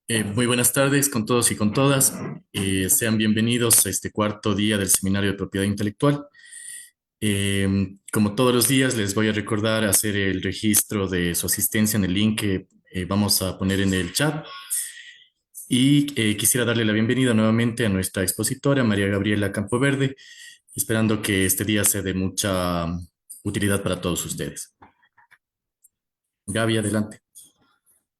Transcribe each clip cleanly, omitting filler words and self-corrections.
Muy buenas tardes con todos y con todas. Sean bienvenidos a este cuarto día del Seminario de Propiedad Intelectual. Como todos los días, les voy a recordar hacer el registro de su asistencia en el link que vamos a poner en el chat. Y quisiera darle la bienvenida nuevamente a nuestra expositora, María Gabriela Campoverde, esperando que este día sea de mucha utilidad para todos ustedes. Gaby, adelante.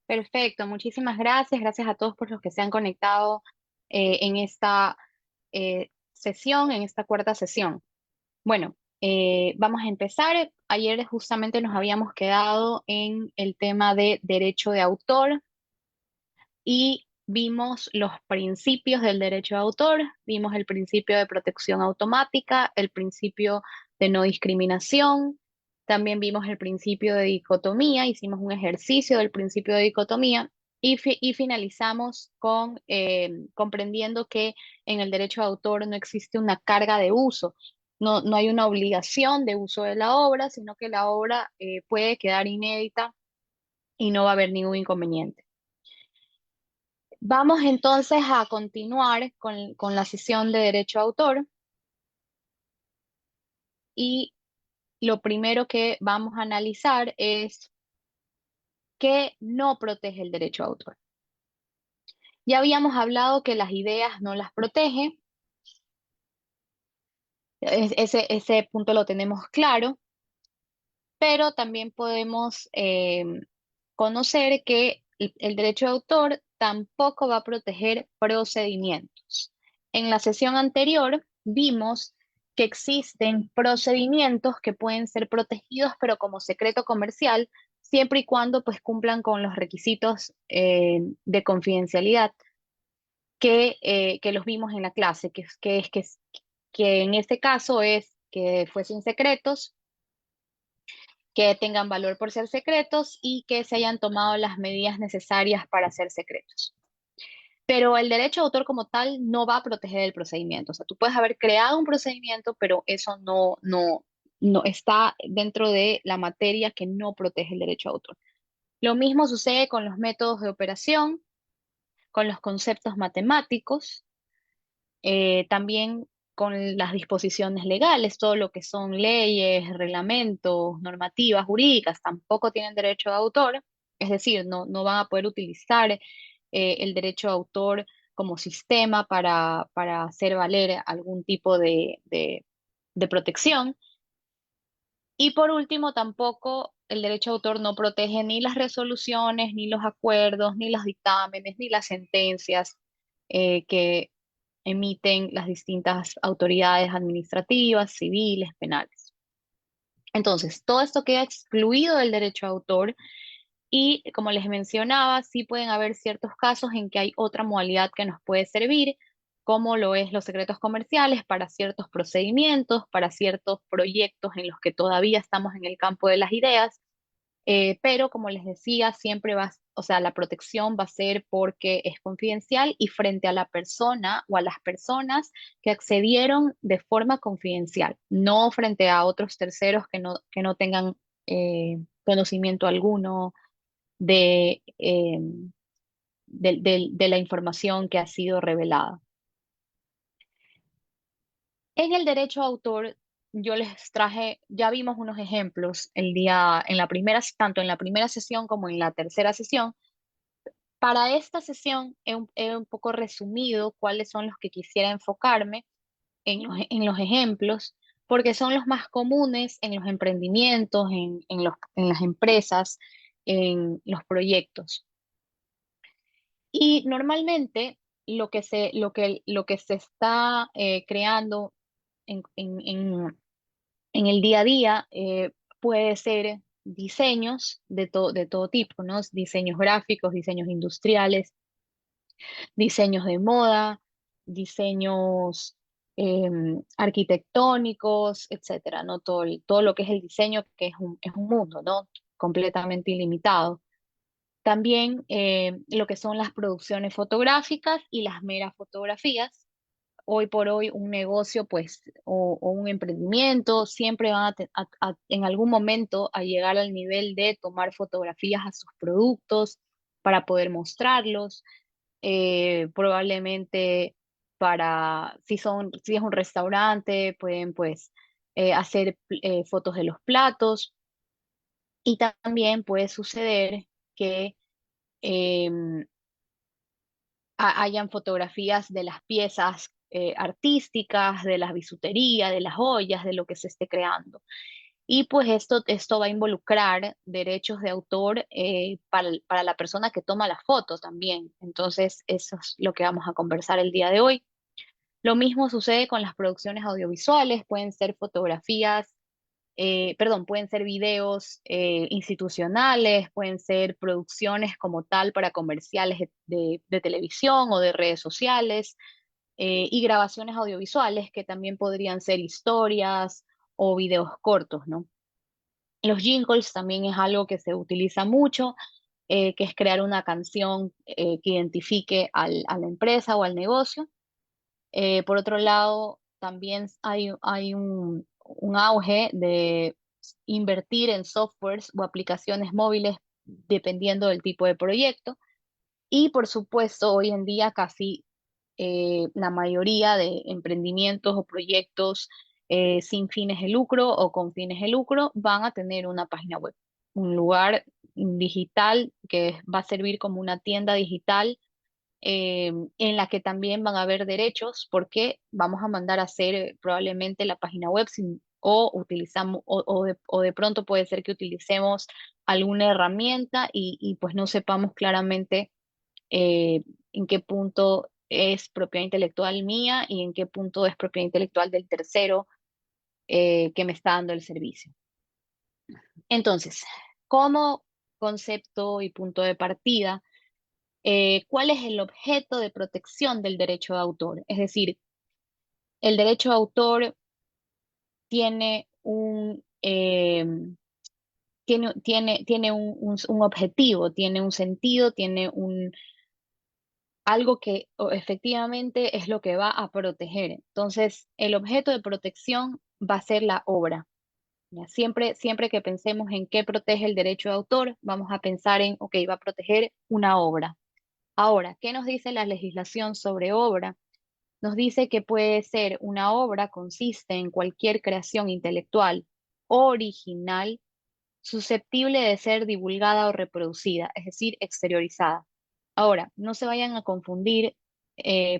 Perfecto, muchísimas gracias. Gracias a todos por los que se han conectado en esta sesión, en esta cuarta sesión. Bueno, vamos a empezar. Ayer justamente nos habíamos quedado en el tema de derecho de autor y vimos los principios del derecho de autor, vimos el principio de protección automática, el principio de no discriminación, también vimos el principio de dicotomía, hicimos un ejercicio del principio de dicotomía y finalizamos con comprendiendo que en el derecho de autor no existe una carga de uso. No hay una obligación de uso de la obra, sino que la obra puede quedar inédita y no va a haber ningún inconveniente. Vamos entonces a continuar con la sesión de derecho de autor y lo primero que vamos a analizar es qué no protege el derecho de autor. Ya habíamos hablado que las ideas no las protege, ese punto lo tenemos claro, pero también podemos conocer que el derecho de autor tampoco va a proteger procedimientos. En la sesión anterior vimos que existen procedimientos que pueden ser protegidos, pero como secreto comercial, siempre y cuando pues cumplan con los requisitos de confidencialidad que los vimos en la clase, que en este caso es que fuesen secretos, que tengan valor por ser secretos y que se hayan tomado las medidas necesarias para ser secretos. Pero el derecho de autor como tal no va a proteger el procedimiento. O sea, tú puedes haber creado un procedimiento, pero eso no está dentro de la materia que no protege el derecho de autor. Lo mismo sucede con los métodos de operación, con los conceptos matemáticos, también con las disposiciones legales, todo lo que son leyes, reglamentos, normativas jurídicas, tampoco tienen derecho de autor, es decir, no van a poder utilizar el derecho de autor como sistema para hacer valer algún tipo de protección. Y por último, tampoco el derecho de autor no protege ni las resoluciones, ni los acuerdos, ni los dictámenes, ni las sentencias que emiten las distintas autoridades administrativas, civiles, penales. Entonces, todo esto queda excluido del derecho de autor y, como les mencionaba, sí pueden haber ciertos casos en que hay otra modalidad que nos puede servir, como lo es los secretos comerciales para ciertos procedimientos, para ciertos proyectos en los que todavía estamos en el campo de las ideas, pero como les decía, siempre o sea, la protección va a ser porque es confidencial y frente a la persona o a las personas que accedieron de forma confidencial, no frente a otros terceros que no tengan conocimiento alguno de, de la información que ha sido revelada. En el derecho a autor, yo les traje, ya vimos unos ejemplos en la primera, tanto en la primera sesión como en la tercera sesión. Para esta sesión he un poco resumido cuáles son los que quisiera enfocarme en los ejemplos, porque son los más comunes en los emprendimientos, en las empresas, en los proyectos. Y normalmente lo que se está creando en el día a día puede ser diseños de todo tipo, ¿no? Diseños gráficos, diseños industriales, diseños de moda, diseños arquitectónicos, etcétera, ¿no? Todo lo que es el diseño, que es un mundo, ¿no? Completamente ilimitado. También lo que son las producciones fotográficas y las meras fotografías. Hoy por hoy un negocio, pues, o un emprendimiento, siempre van en algún momento a llegar al nivel de tomar fotografías a sus productos para poder mostrarlos. Probablemente si es un restaurante, pueden pues hacer fotos de los platos y también puede suceder que em, hayan fotografías de las piezas artísticas, de las bisuterías, de las joyas, de lo que se esté creando. Y pues esto va a involucrar derechos de autor para la persona que toma la foto también. Entonces, eso es lo que vamos a conversar el día de hoy. Lo mismo sucede con las producciones audiovisuales, pueden ser fotografías, perdón, pueden ser videos institucionales, pueden ser producciones como tal para comerciales de televisión o de redes sociales, y grabaciones audiovisuales que también podrían ser historias o videos cortos, ¿no? Los jingles también es algo que se utiliza mucho, que es crear una canción que identifique a la empresa o al negocio. Por otro lado, también hay un auge de invertir en softwares o aplicaciones móviles dependiendo del tipo de proyecto. Y por supuesto, hoy en día casi la mayoría de emprendimientos o proyectos sin fines de lucro o con fines de lucro van a tener una página web, un lugar digital que va a servir como una tienda digital en la que también van a haber derechos porque vamos a mandar a hacer probablemente la página web o utilizamos o de pronto puede ser que utilicemos alguna herramienta y pues no sepamos claramente en qué punto es propiedad intelectual mía y en qué punto es propiedad intelectual del tercero que me está dando el servicio. Entonces, como concepto y punto de partida, ¿cuál es el objeto de protección del derecho de autor? Es decir, el derecho de autor tiene tiene un objetivo, tiene un sentido, tiene algo que efectivamente es lo que va a proteger. Entonces, el objeto de protección va a ser la obra. ¿Ya? Siempre que pensemos en qué protege el derecho de autor, vamos a pensar en, ok, va a proteger una obra. Ahora, ¿qué nos dice la legislación sobre obra? Nos dice que puede ser una obra, consiste en cualquier creación intelectual original susceptible de ser divulgada o reproducida, es decir, exteriorizada. Ahora, no se vayan a confundir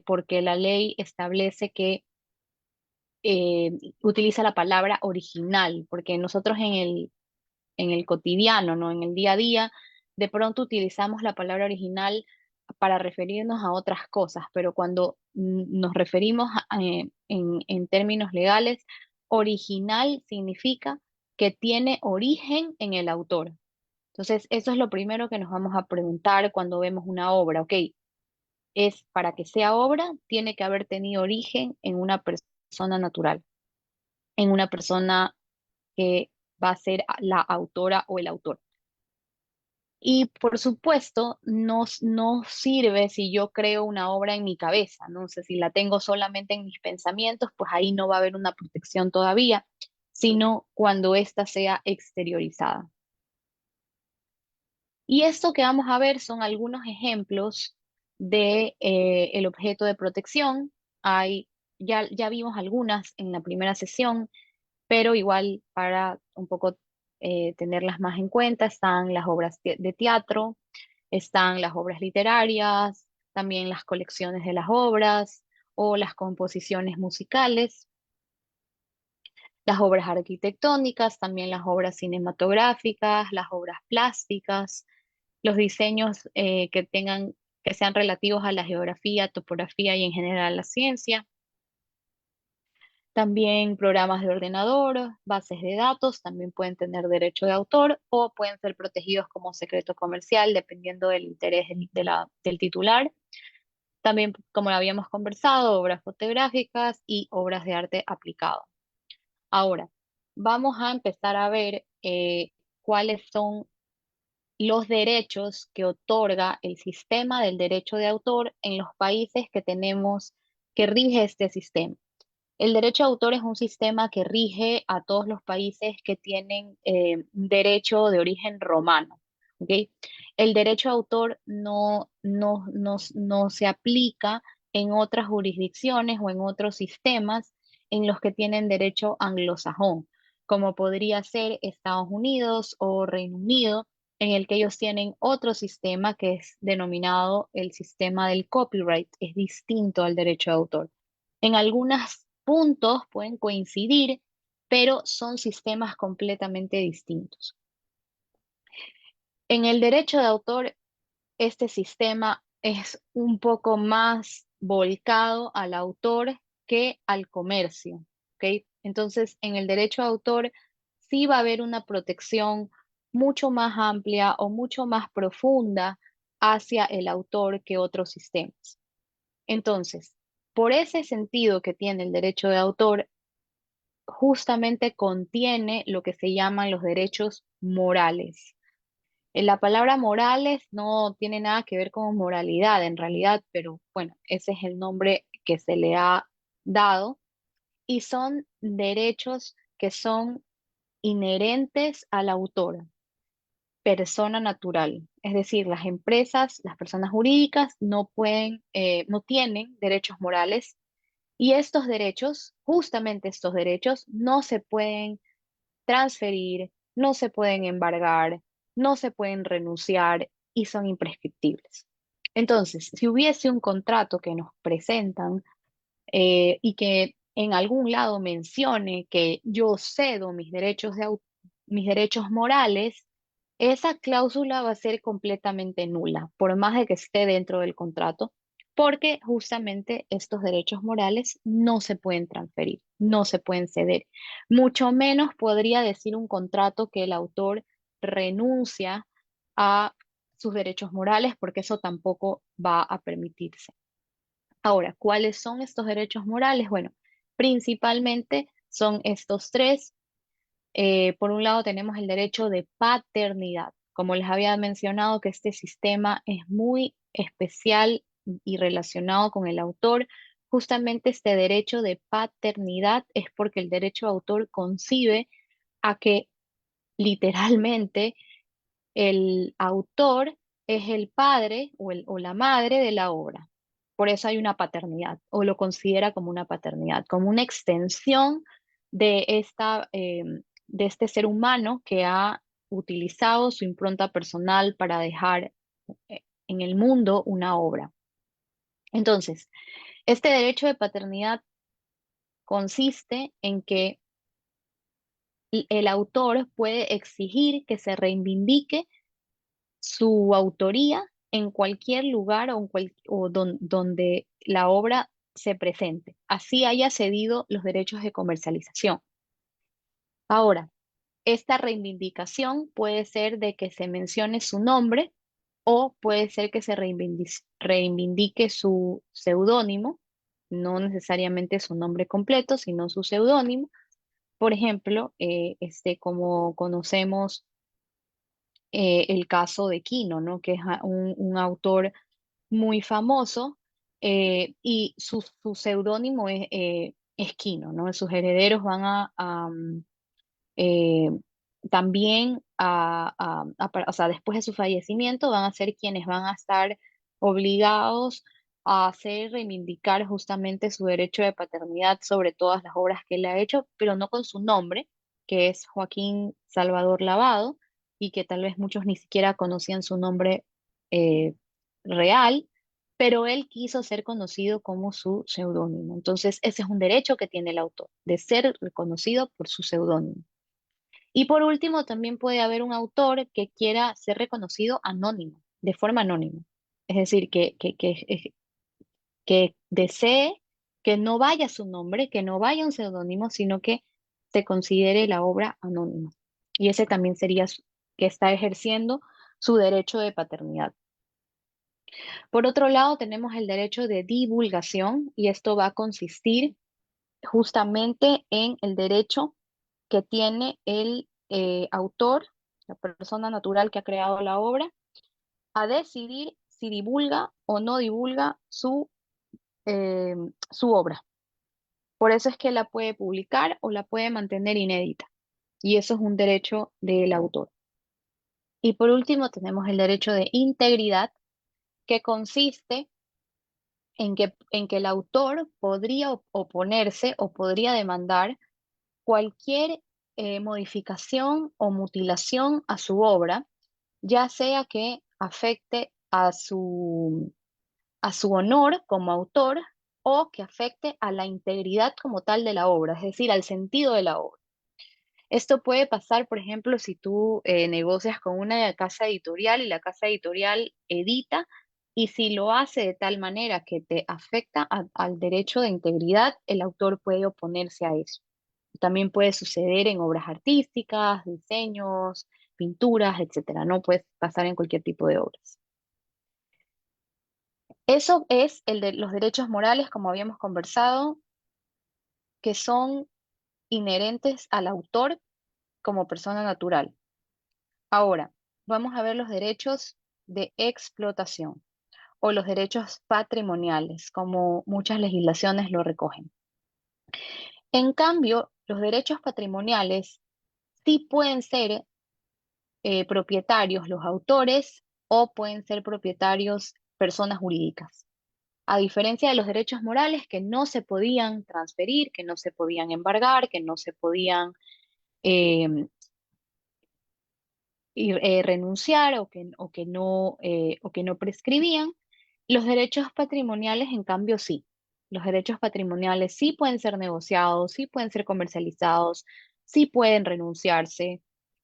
porque la ley establece que utiliza la palabra original, porque nosotros en el cotidiano, ¿no? En el día a día, de pronto utilizamos la palabra original para referirnos a otras cosas, pero cuando nos referimos en términos legales, original significa que tiene origen en el autor. Entonces, eso es lo primero que nos vamos a preguntar cuando vemos una obra, ¿ok? Es para que sea obra, tiene que haber tenido origen en una persona natural, en una persona que va a ser la autora o el autor. Y por supuesto, no sirve si yo creo una obra en mi cabeza, ¿no? sé, si la tengo solamente en mis pensamientos, pues ahí no va a haber una protección todavía, sino cuando ésta sea exteriorizada. Y esto que vamos a ver son algunos ejemplos de el objeto de protección. Ya vimos algunas en la primera sesión, pero igual para un poco tenerlas más en cuenta, están las obras de teatro, están las obras literarias, también las colecciones de las obras o las composiciones musicales, las obras arquitectónicas, también las obras cinematográficas, las obras plásticas, los diseños que sean relativos a la geografía, topografía y en general a la ciencia. También programas de ordenador, bases de datos, también pueden tener derecho de autor o pueden ser protegidos como secreto comercial, dependiendo del interés del titular. También, como lo habíamos conversado, obras fotográficas y obras de arte aplicado. Ahora, vamos a empezar a ver cuáles son los derechos que otorga el sistema del derecho de autor en los países que rige este sistema. El derecho de autor es un sistema que rige a todos los países que tienen derecho de origen romano, ¿ok? El derecho de autor no se aplica en otras jurisdicciones o en otros sistemas en los que tienen derecho anglosajón, como podría ser Estados Unidos o Reino Unido, en el que ellos tienen otro sistema que es denominado el sistema del copyright, es distinto al derecho de autor. En algunos puntos pueden coincidir, pero son sistemas completamente distintos. En el derecho de autor, este sistema es un poco más volcado al autor que al comercio, ¿ok? Entonces, en el derecho de autor sí va a haber una protección mucho más amplia o mucho más profunda hacia el autor que otros sistemas. Entonces, por ese sentido que tiene el derecho de autor, justamente contiene lo que se llaman los derechos morales. La palabra morales no tiene nada que ver con moralidad en realidad, pero bueno, ese es el nombre que se le ha dado y son derechos que son inherentes al autor, persona natural. Es decir, las empresas, las personas jurídicas no pueden, no tienen derechos morales y estos derechos, justamente estos derechos, no se pueden transferir, no se pueden embargar, no se pueden renunciar y son imprescriptibles. Entonces, si hubiese un contrato que nos presentan y que en algún lado mencione que yo cedo mis derechos morales, esa cláusula va a ser completamente nula, por más de que esté dentro del contrato, porque justamente estos derechos morales no se pueden transferir, no se pueden ceder. Mucho menos podría decir un contrato que el autor renuncia a sus derechos morales, porque eso tampoco va a permitirse. Ahora, ¿cuáles son estos derechos morales? Bueno, principalmente son estos tres. Por un lado tenemos el derecho de paternidad. Como les había mencionado, que este sistema es muy especial y relacionado con el autor. Justamente este derecho de paternidad es porque el derecho de autor concibe a que literalmente el autor es el padre o la madre de la obra. Por eso hay una paternidad, o lo considera como una paternidad, como una extensión de de este ser humano que ha utilizado su impronta personal para dejar en el mundo una obra. Entonces, este derecho de paternidad consiste en que el autor puede exigir que se reivindique su autoría en cualquier lugar donde la obra se presente, así haya cedido los derechos de comercialización. Ahora, esta reivindicación puede ser de que se mencione su nombre o puede ser que se reivindique su seudónimo, no necesariamente su nombre completo, sino su seudónimo. Por ejemplo, como conocemos el caso de Quino, ¿no? Que es un autor muy famoso y su seudónimo es Quino, ¿no? Sus herederos van eh, también o sea, después de su fallecimiento van a ser quienes van a estar obligados a hacer reivindicar justamente su derecho de paternidad sobre todas las obras que él ha hecho, pero no con su nombre, que es Joaquín Salvador Lavado, y que tal vez muchos ni siquiera conocían su nombre eh, real, pero él quiso ser conocido como su seudónimo. Entonces, ese es un derecho que tiene el autor, de ser reconocido por su seudónimo. Y por último, también puede haber un autor que quiera ser reconocido anónimo, de forma anónima. Es decir, que desee que no vaya su nombre, que no vaya un seudónimo, sino que se considere la obra anónima. Y ese también sería que está ejerciendo su derecho de paternidad. Por otro lado, tenemos el derecho de divulgación y esto va a consistir justamente en el derecho que tiene el autor, la persona natural que ha creado la obra, a decidir si divulga o no divulga su obra. Por eso es que la puede publicar o la puede mantener inédita. Y eso es un derecho del autor. Y por último tenemos el derecho de integridad, que consiste en que el autor podría oponerse o podría demandar cualquier modificación o mutilación a su obra, ya sea que afecte a su honor como autor o que afecte a la integridad como tal de la obra, es decir, al sentido de la obra. Esto puede pasar, por ejemplo, si tú negocias con una casa editorial y la casa editorial edita, y si lo hace de tal manera que te afecta al derecho de integridad, el autor puede oponerse a eso. También puede suceder en obras artísticas, diseños, pinturas, etcétera. No puede pasar en cualquier tipo de obras. Eso es el de los derechos morales, como habíamos conversado, que son inherentes al autor como persona natural. Ahora, vamos a ver los derechos de explotación o los derechos patrimoniales, como muchas legislaciones lo recogen. En cambio, los derechos patrimoniales sí pueden ser propietarios los autores o pueden ser propietarios personas jurídicas. A diferencia de los derechos morales que no se podían transferir, que no se podían embargar, que no se podían eh, renunciar o que no prescribían, los derechos patrimoniales, en cambio, sí. Los derechos patrimoniales sí pueden ser negociados, sí pueden ser comercializados, sí pueden renunciarse,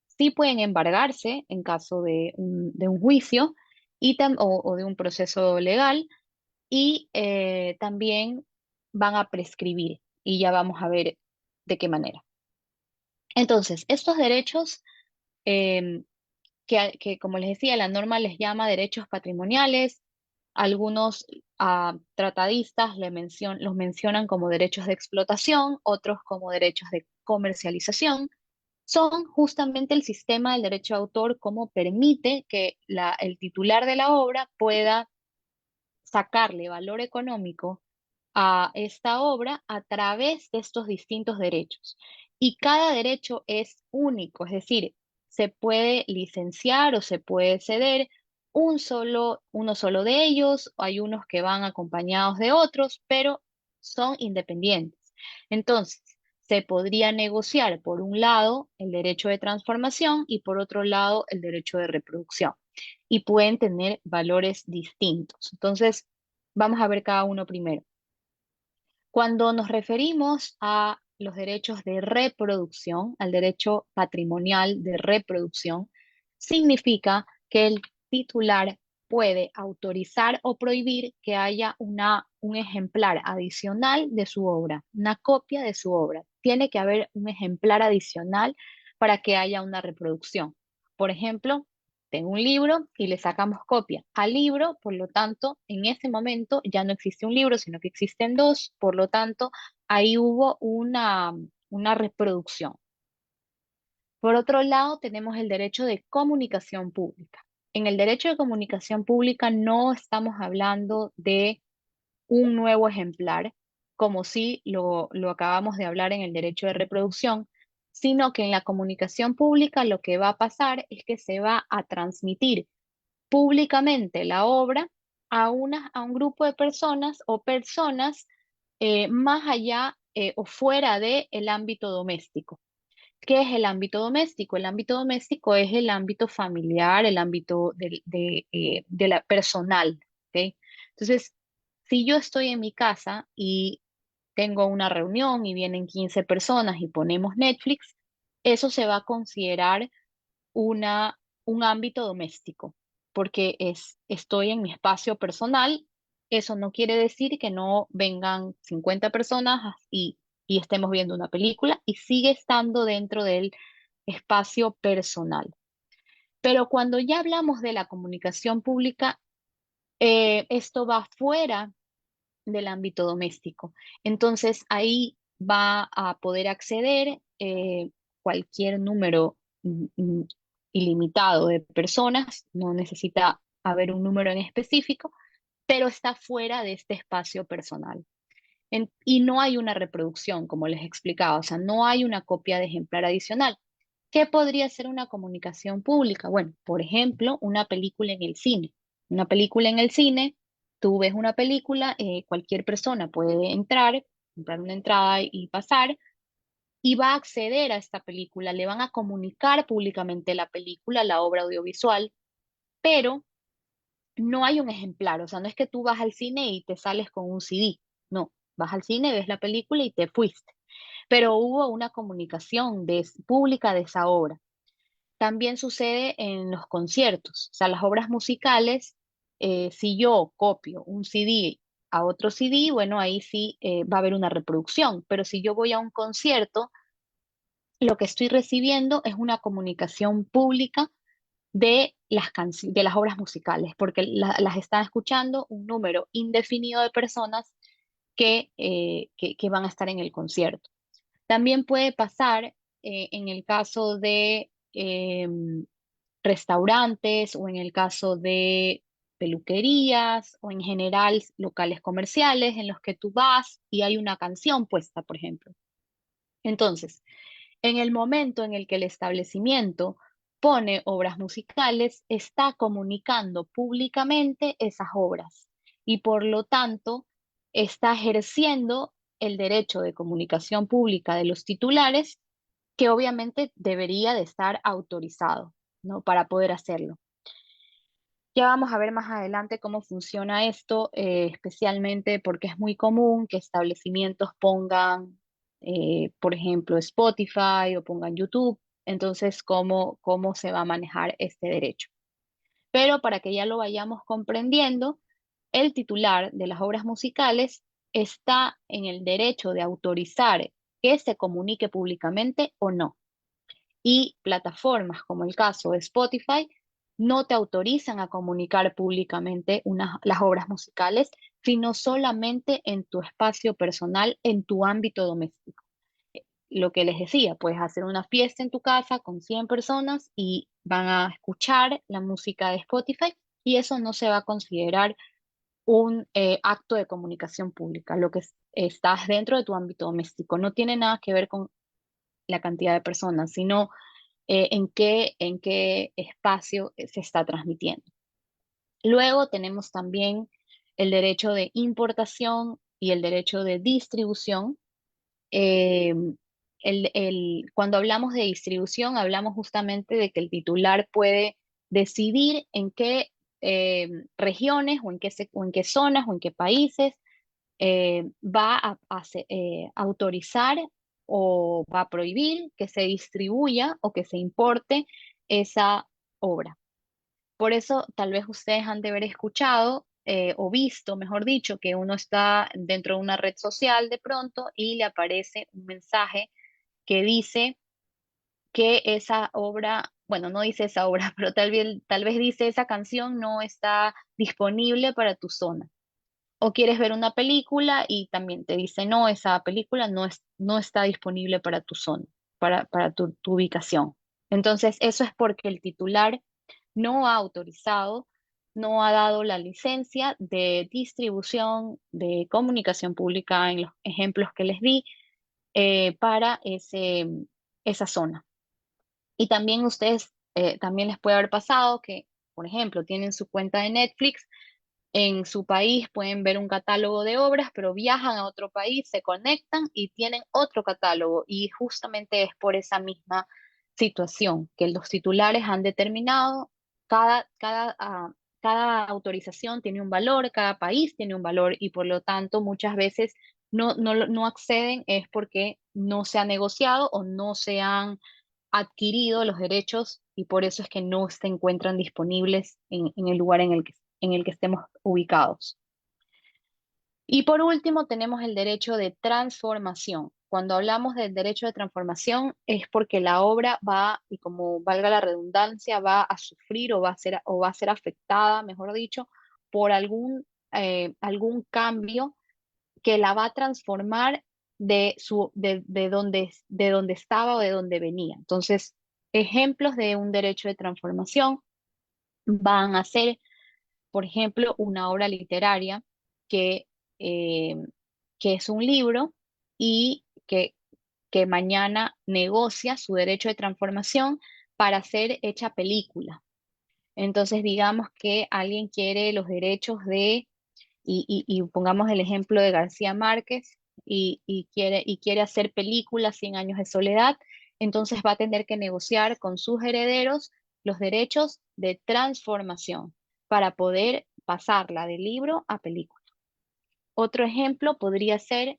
sí pueden embargarse en caso de un juicio o de un proceso legal y también van a prescribir y ya vamos a ver de qué manera. Entonces, estos derechos em, que, como les decía, la norma les llama derechos patrimoniales. Algunos tratadistas los mencionan como derechos de explotación, otros como derechos de comercialización. Son justamente el sistema del derecho de autor como permite que el titular de la obra pueda sacarle valor económico a esta obra a través de estos distintos derechos. Y cada derecho es único, es decir, se puede licenciar o se puede ceder uno solo de ellos, hay unos que van acompañados de otros, pero son independientes. Entonces, se podría negociar por un lado el derecho de transformación y por otro lado el derecho de reproducción. Y pueden tener valores distintos. Entonces, vamos a ver cada uno primero. Cuando nos referimos a los derechos de reproducción, al derecho patrimonial de reproducción, significa que el titular puede autorizar o prohibir que haya un ejemplar adicional de su obra, una copia de su obra. Tiene que haber un ejemplar adicional para que haya una reproducción. Por ejemplo, tengo un libro y le sacamos copia al libro, por lo tanto, en ese momento ya no existe un libro, sino que existen dos, por lo tanto, ahí hubo una reproducción. Por otro lado, tenemos el derecho de comunicación pública. En el derecho de comunicación pública no estamos hablando de un nuevo ejemplar, como si lo acabamos de hablar en el derecho de reproducción, sino que en la comunicación pública lo que va a pasar es que se va a transmitir públicamente la obra a un grupo de personas o personas más allá o fuera del ámbito doméstico. ¿Qué es el ámbito doméstico? El ámbito doméstico es el ámbito familiar, el ámbito de la personal, ¿ok? Entonces, si yo estoy en mi casa y tengo una reunión y vienen 15 personas y ponemos Netflix, eso se va a considerar una, un ámbito doméstico, porque estoy en mi espacio personal. Eso no quiere decir que no vengan 50 personas y estemos viendo una película y sigue estando dentro del espacio personal. Pero cuando ya hablamos de la comunicación pública, esto va fuera del ámbito doméstico. Entonces ahí va a poder acceder cualquier número ilimitado de personas, no necesita haber un número en específico, pero está fuera de este espacio personal. Y no hay una reproducción, como les explicaba, o sea, no hay una copia de ejemplar adicional. ¿Qué podría ser una comunicación pública? Bueno, por ejemplo, una película en el cine. Una película en el cine, tú ves una película, cualquier persona puede entrar, comprar una entrada y pasar, y va a acceder a esta película, le van a comunicar públicamente la película, la obra audiovisual, pero no hay un ejemplar, o sea, no es que tú vas al cine y te sales con un CD, no, vas al cine, ves la película y te fuiste, pero hubo una comunicación pública de esa obra. También sucede en los conciertos, o sea, las obras musicales, si yo copio un CD a otro CD, bueno, ahí sí va a haber una reproducción, pero si yo voy a un concierto, lo que estoy recibiendo es una comunicación pública de las obras musicales, porque las está escuchando un número indefinido de personas que van a estar en el concierto. También puede pasar en el caso de restaurantes o en el caso de peluquerías o en general locales comerciales en los que tú vas y hay una canción puesta, por ejemplo. Entonces, en el momento en el que el establecimiento pone obras musicales, está comunicando públicamente esas obras y por lo tanto está ejerciendo el derecho de comunicación pública de los titulares, que obviamente debería de estar autorizado, ¿no? Para poder hacerlo. Ya vamos a ver más adelante cómo funciona esto, especialmente porque es muy común que establecimientos pongan, por ejemplo, Spotify o pongan YouTube. Entonces, ¿cómo se va a manejar este derecho? Pero para que ya lo vayamos comprendiendo, el titular de las obras musicales está en el derecho de autorizar que se comunique públicamente o no. Y plataformas como el caso de Spotify no te autorizan a comunicar públicamente las obras musicales, sino solamente en tu espacio personal, en tu ámbito doméstico. Lo que les decía, puedes hacer una fiesta en tu casa con 100 personas y van a escuchar la música de Spotify y eso no se va a considerar un acto de comunicación pública. Lo que estás dentro de tu ámbito doméstico no tiene nada que ver con la cantidad de personas, sino en qué espacio se está transmitiendo. Luego tenemos también el derecho de importación y el derecho de distribución. Eh, cuando hablamos de distribución, hablamos justamente de que el titular puede decidir en qué regiones o en qué zonas o en qué países va a autorizar o va a prohibir que se distribuya o que se importe esa obra. Por eso tal vez ustedes han de haber escuchado o visto, mejor dicho, que uno está dentro de una red social de pronto y le aparece un mensaje que dice que esa obra, bueno, no dice esa obra, pero tal vez dice esa canción no está disponible para tu zona. O quieres ver una película y también te dice, no, esa película no está disponible para tu zona, para tu ubicación. Entonces, eso es porque el titular no ha autorizado, no ha dado la licencia de distribución de comunicación pública en los ejemplos que les di para esa zona. Y también ustedes, también les puede haber pasado que, por ejemplo, tienen su cuenta de Netflix en su país, pueden ver un catálogo de obras, pero viajan a otro país, se conectan y tienen otro catálogo. Y justamente es por esa misma situación que los titulares han determinado, cada autorización tiene un valor, cada país tiene un valor y por lo tanto muchas veces no acceden es porque no se ha negociado o no se han adquirido los derechos y por eso es que no se encuentran disponibles en el lugar en el que estemos ubicados. Y por último, tenemos el derecho de transformación. Cuando hablamos del derecho de transformación es porque la obra va, y como valga la redundancia, va a sufrir o va a ser afectada, mejor dicho, por algún cambio que la va a transformar de donde estaba o de donde venía. Entonces, ejemplos de un derecho de transformación van a ser, por ejemplo, una obra literaria que, eh, que es un libro y que mañana negocia su derecho de transformación para ser hecha película. Entonces, digamos que alguien quiere los derechos y pongamos el ejemplo de García Márquez y quiere hacer película Cien años de soledad, entonces va a tener que negociar con sus herederos los derechos de transformación para poder pasarla de libro a película. Otro ejemplo podría ser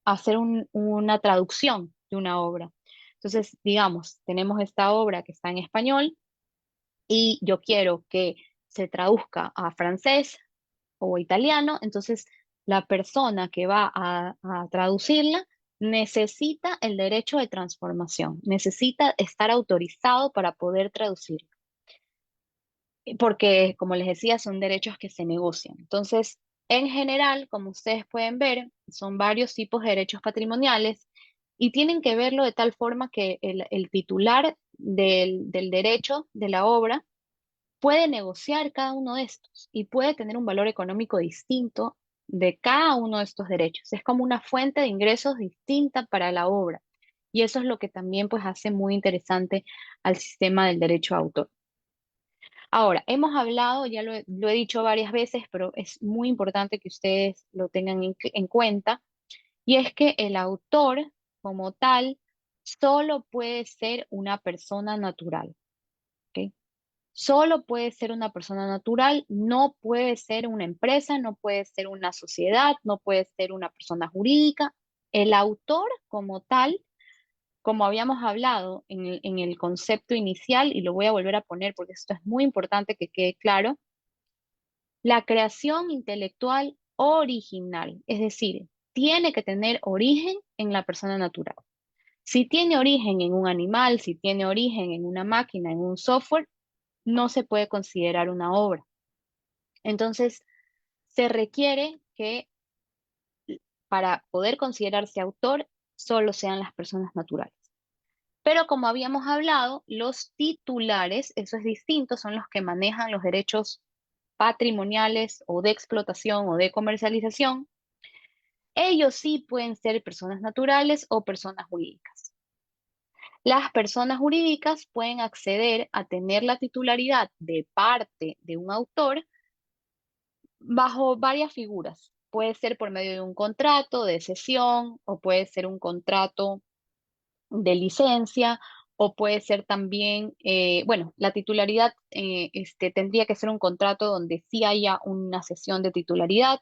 hacer una traducción de una obra. Entonces, digamos, tenemos esta obra que está en español y yo quiero que se traduzca a francés o italiano, entonces la persona que va a traducirla necesita el derecho de transformación, necesita estar autorizado para poder traducir, porque como les decía, son derechos que se negocian. Entonces, en general, como ustedes pueden ver, son varios tipos de derechos patrimoniales y tienen que verlo de tal forma que el titular del derecho de la obra puede negociar cada uno de estos y puede tener un valor económico distinto de cada uno de estos derechos. Es como una fuente de ingresos distinta para la obra. Y eso es lo que también pues hace muy interesante al sistema del derecho a autor. Ahora, hemos hablado, ya lo he dicho varias veces, pero es muy importante que ustedes lo tengan en cuenta, y es que el autor como tal solo puede ser una persona natural. ¿Ok? Solo puede ser una persona natural, no puede ser una empresa, no puede ser una sociedad, no puede ser una persona jurídica. El autor como tal, como habíamos hablado en el concepto inicial, y lo voy a volver a poner porque esto es muy importante que quede claro, la creación intelectual original, es decir, tiene que tener origen en la persona natural. Si tiene origen en un animal, si tiene origen en una máquina, en un software, no se puede considerar una obra. Entonces, se requiere que para poder considerarse autor solo sean las personas naturales. Pero como habíamos hablado, los titulares, eso es distinto, son los que manejan los derechos patrimoniales o de explotación o de comercialización. Ellos sí pueden ser personas naturales o personas jurídicas. Las personas jurídicas pueden acceder a tener la titularidad de parte de un autor bajo varias figuras. Puede ser por medio de un contrato de cesión o puede ser un contrato de licencia o puede ser también, bueno, la titularidad tendría que ser un contrato donde sí haya una cesión de titularidad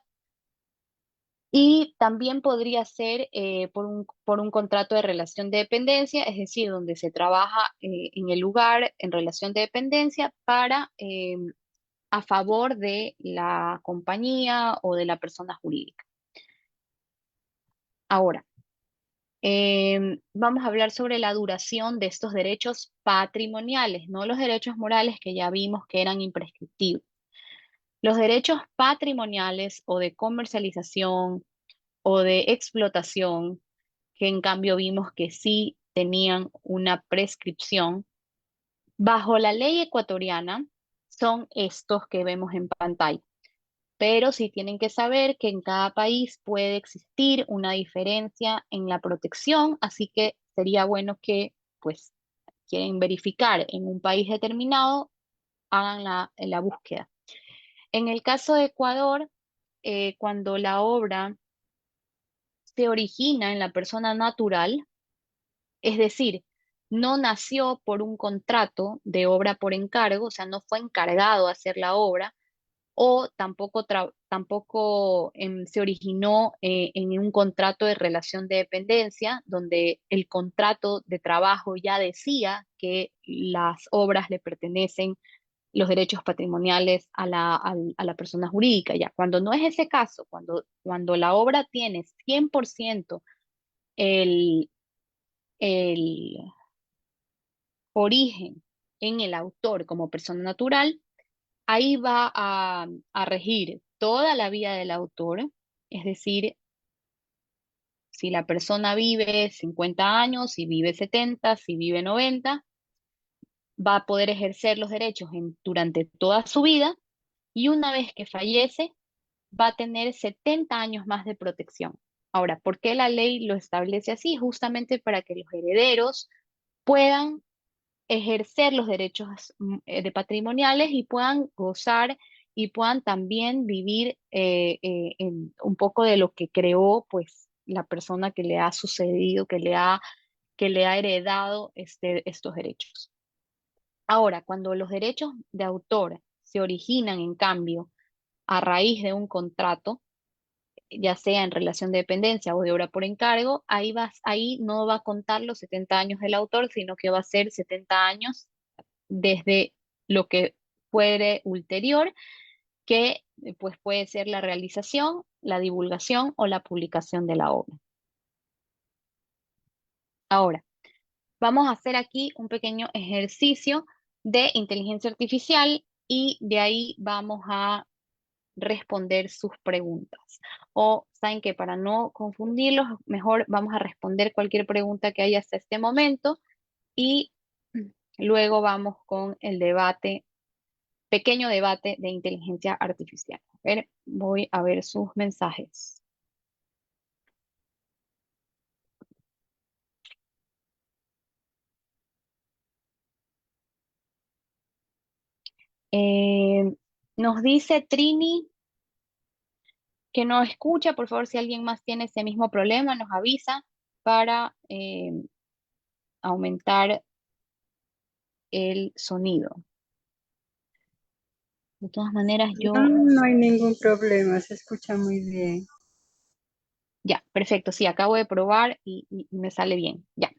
y también podría ser por un contrato de relación de dependencia, es decir, donde se trabaja en el lugar en relación de dependencia para a favor de la compañía o de la persona jurídica. Ahora, vamos a hablar sobre la duración de estos derechos patrimoniales, no los derechos morales que ya vimos que eran imprescriptibles. Los derechos patrimoniales o de comercialización o de explotación, que en cambio vimos que sí tenían una prescripción, bajo la ley ecuatoriana son estos que vemos en pantalla. Pero sí tienen que saber que en cada país puede existir una diferencia en la protección, así que sería bueno que, pues, quieren verificar en un país determinado, hagan la búsqueda. En el caso de Ecuador, cuando la obra se origina en la persona natural, es decir, no nació por un contrato de obra por encargo, o sea, no fue encargado a hacer la obra, o tampoco se originó en un contrato de relación de dependencia, donde el contrato de trabajo ya decía que las obras le pertenecen los derechos patrimoniales a la persona jurídica. Ya, cuando no es ese caso, cuando la obra tiene 100% el, el origen en el autor como persona natural, ahí va a regir toda la vida del autor, es decir, si la persona vive 50 años, si vive 70, si vive 90, va a poder ejercer los derechos durante toda su vida y una vez que fallece, va a tener 70 años más de protección. Ahora, ¿por qué la ley lo establece así? Justamente para que los herederos puedan ejercer los derechos de patrimoniales y puedan gozar y puedan también vivir en un poco de lo que creó pues la persona que le ha sucedido, que le ha heredado estos derechos. Ahora, cuando los derechos de autor se originan, en cambio, a raíz de un contrato, ya sea en relación de dependencia o de obra por encargo, ahí no va a contar los 70 años del autor, sino que va a ser 70 años desde lo que fuere ulterior, que pues puede ser la realización, la divulgación o la publicación de la obra. Ahora, vamos a hacer aquí un pequeño ejercicio de inteligencia artificial y de ahí vamos a responder sus preguntas. O saben que para no confundirlos, mejor vamos a responder cualquier pregunta que haya hasta este momento y luego vamos con el debate, pequeño debate de inteligencia artificial. A ver, voy a ver sus mensajes. Eh, Nos dice Trini que no escucha. Por favor, si alguien más tiene ese mismo problema, nos avisa para aumentar el sonido. De todas maneras, No, yo... no hay ningún problema, se escucha muy bien. Ya, perfecto. Sí, acabo de probar y me sale bien. Ya.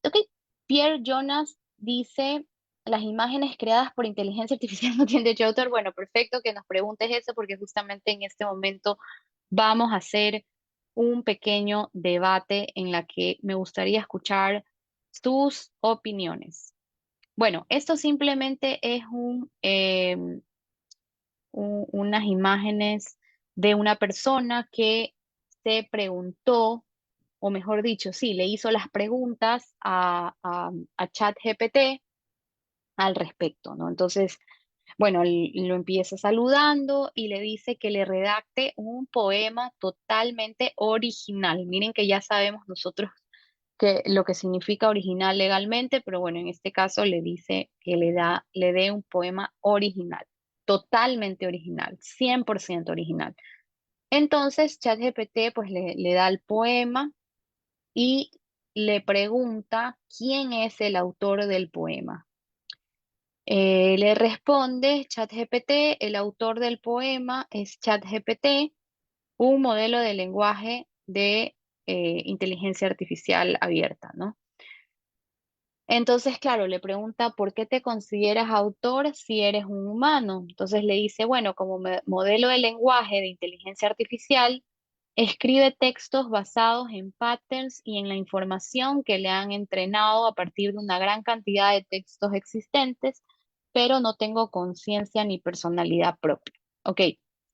Ok. Pierre Jonas dice, las imágenes creadas por inteligencia artificial no tienen derecho de autor. Bueno, perfecto que nos preguntes eso porque justamente en este momento vamos a hacer un pequeño debate en la que me gustaría escuchar sus opiniones. Bueno, esto simplemente es unas imágenes de una persona que se preguntó, o mejor dicho, sí, le hizo las preguntas a ChatGPT al respecto, ¿no? Entonces, bueno, lo empieza saludando y le dice que le redacte un poema totalmente original. Miren que ya sabemos nosotros que lo que significa original legalmente, pero bueno, en este caso le dice que le dé un poema original, totalmente original, 100% original. Entonces, ChatGPT pues le da el poema y le pregunta quién es el autor del poema. Le responde ChatGPT, el autor del poema es ChatGPT, un modelo de lenguaje de inteligencia artificial abierta, ¿no? Entonces, claro, le pregunta, ¿por qué te consideras autor si eres un humano? Entonces le dice, bueno, como modelo de lenguaje de inteligencia artificial, escribe textos basados en patterns y en la información que le han entrenado a partir de una gran cantidad de textos existentes, pero no tengo conciencia ni personalidad propia. Ok,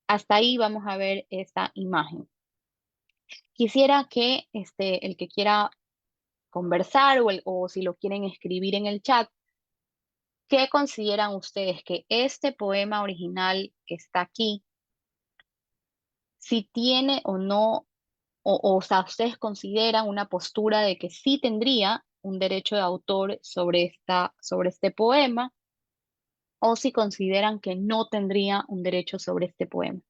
hasta ahí vamos a ver esta imagen. Quisiera que el que quiera conversar o si lo quieren escribir en el chat, ¿qué consideran ustedes que este poema original que está aquí, si tiene o no, o sea, ustedes consideran una postura de que sí tendría un derecho de autor sobre sobre este poema, o si consideran que no tendría un derecho sobre este poema?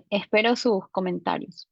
Espero sus comentarios.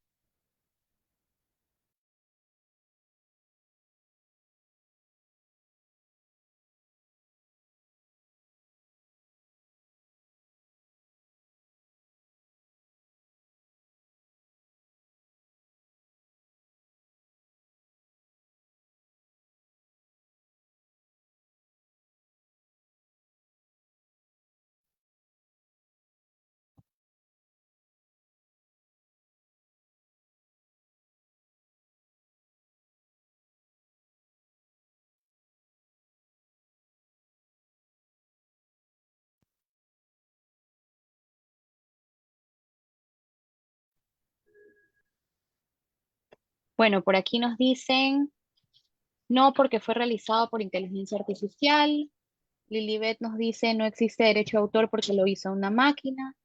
Bueno, por aquí nos dicen, no porque fue realizado por inteligencia artificial. Lilibet nos dice, no existe derecho de autor porque lo hizo una máquina.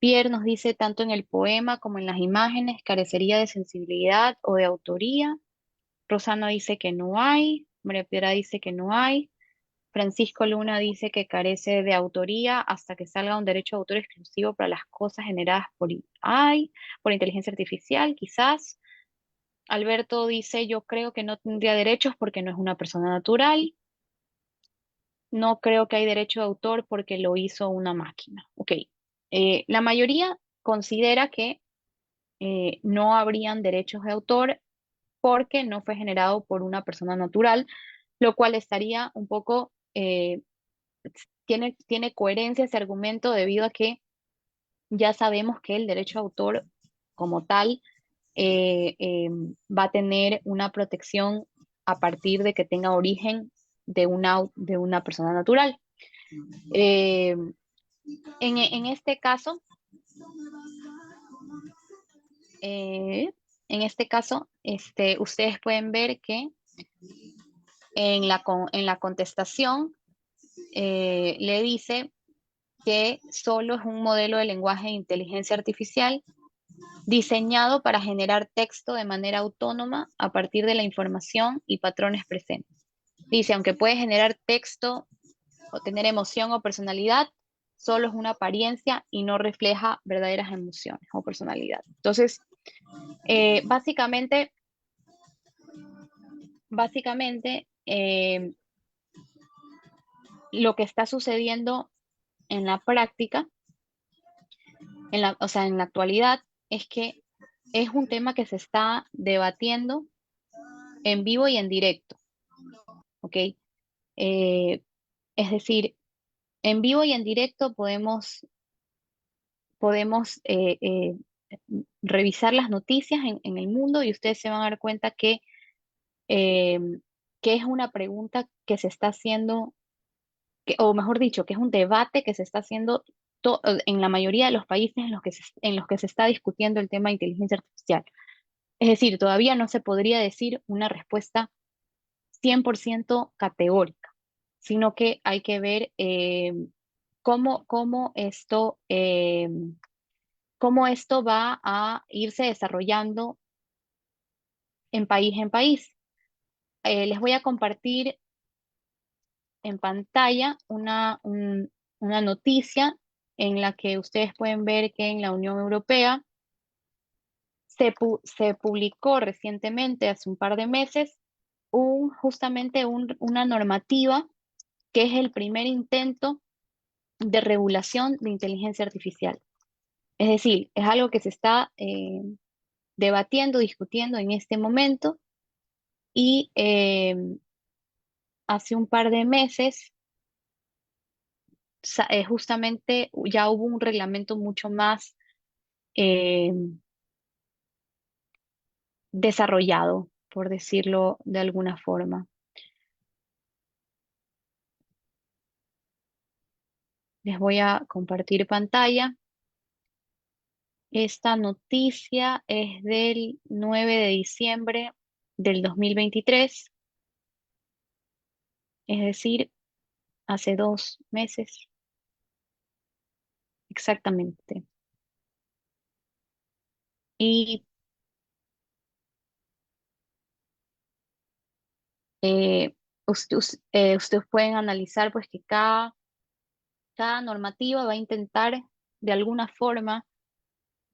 Pierre nos dice, tanto en el poema como en las imágenes, carecería de sensibilidad o de autoría. Rosano dice que no hay. María Piedra dice que no hay. Francisco Luna dice que carece de autoría hasta que salga un derecho de autor exclusivo para las cosas generadas por inteligencia artificial, quizás. Alberto dice, yo creo que no tendría derechos porque no es una persona natural. No creo que hay derecho de autor porque lo hizo una máquina. Ok. La mayoría considera que no habrían derechos de autor porque no fue generado por una persona natural, lo cual estaría un poco, tiene coherencia ese argumento debido a que ya sabemos que el derecho de autor como tal va a tener una protección a partir de que tenga origen de una persona natural. Eh, en este caso, eh, ustedes pueden ver que en la contestación le dice que solo es un modelo de lenguaje de inteligencia artificial diseñado para generar texto de manera autónoma a partir de la información y patrones presentes. Dice, aunque puede generar texto o tener emoción o personalidad, solo es una apariencia y no refleja verdaderas emociones o personalidad. Entonces, básicamente, lo que está sucediendo en la práctica, o sea, en la actualidad, es que es un tema que se está debatiendo en vivo y en directo, ¿ok? Eh, es decir, en vivo y en directo podemos revisar las noticias en el mundo y ustedes se van a dar cuenta eh, que es una pregunta que se está haciendo, o mejor dicho, que es un debate que se está haciendo en la mayoría de los países en los que se está discutiendo el tema de inteligencia artificial. Es decir, todavía no se podría decir una respuesta 100% categórica, sino que hay que ver cómo cómo esto va a irse desarrollando en país. Les voy a compartir en pantalla una noticia en la que ustedes pueden ver que en la Unión Europea se publicó recientemente, hace un par de meses, justamente una normativa que es el primer intento de regulación de inteligencia artificial. Es decir, es algo que se está debatiendo, discutiendo en este momento y hace un par de meses justamente ya hubo un reglamento mucho más eh, desarrollado, por decirlo de alguna forma. Les voy a compartir pantalla. Esta noticia es del 9 de diciembre del 2023, es decir, hace 2 meses exactamente. Y ustedes pueden analizar pues que cada normativa va a intentar de alguna forma,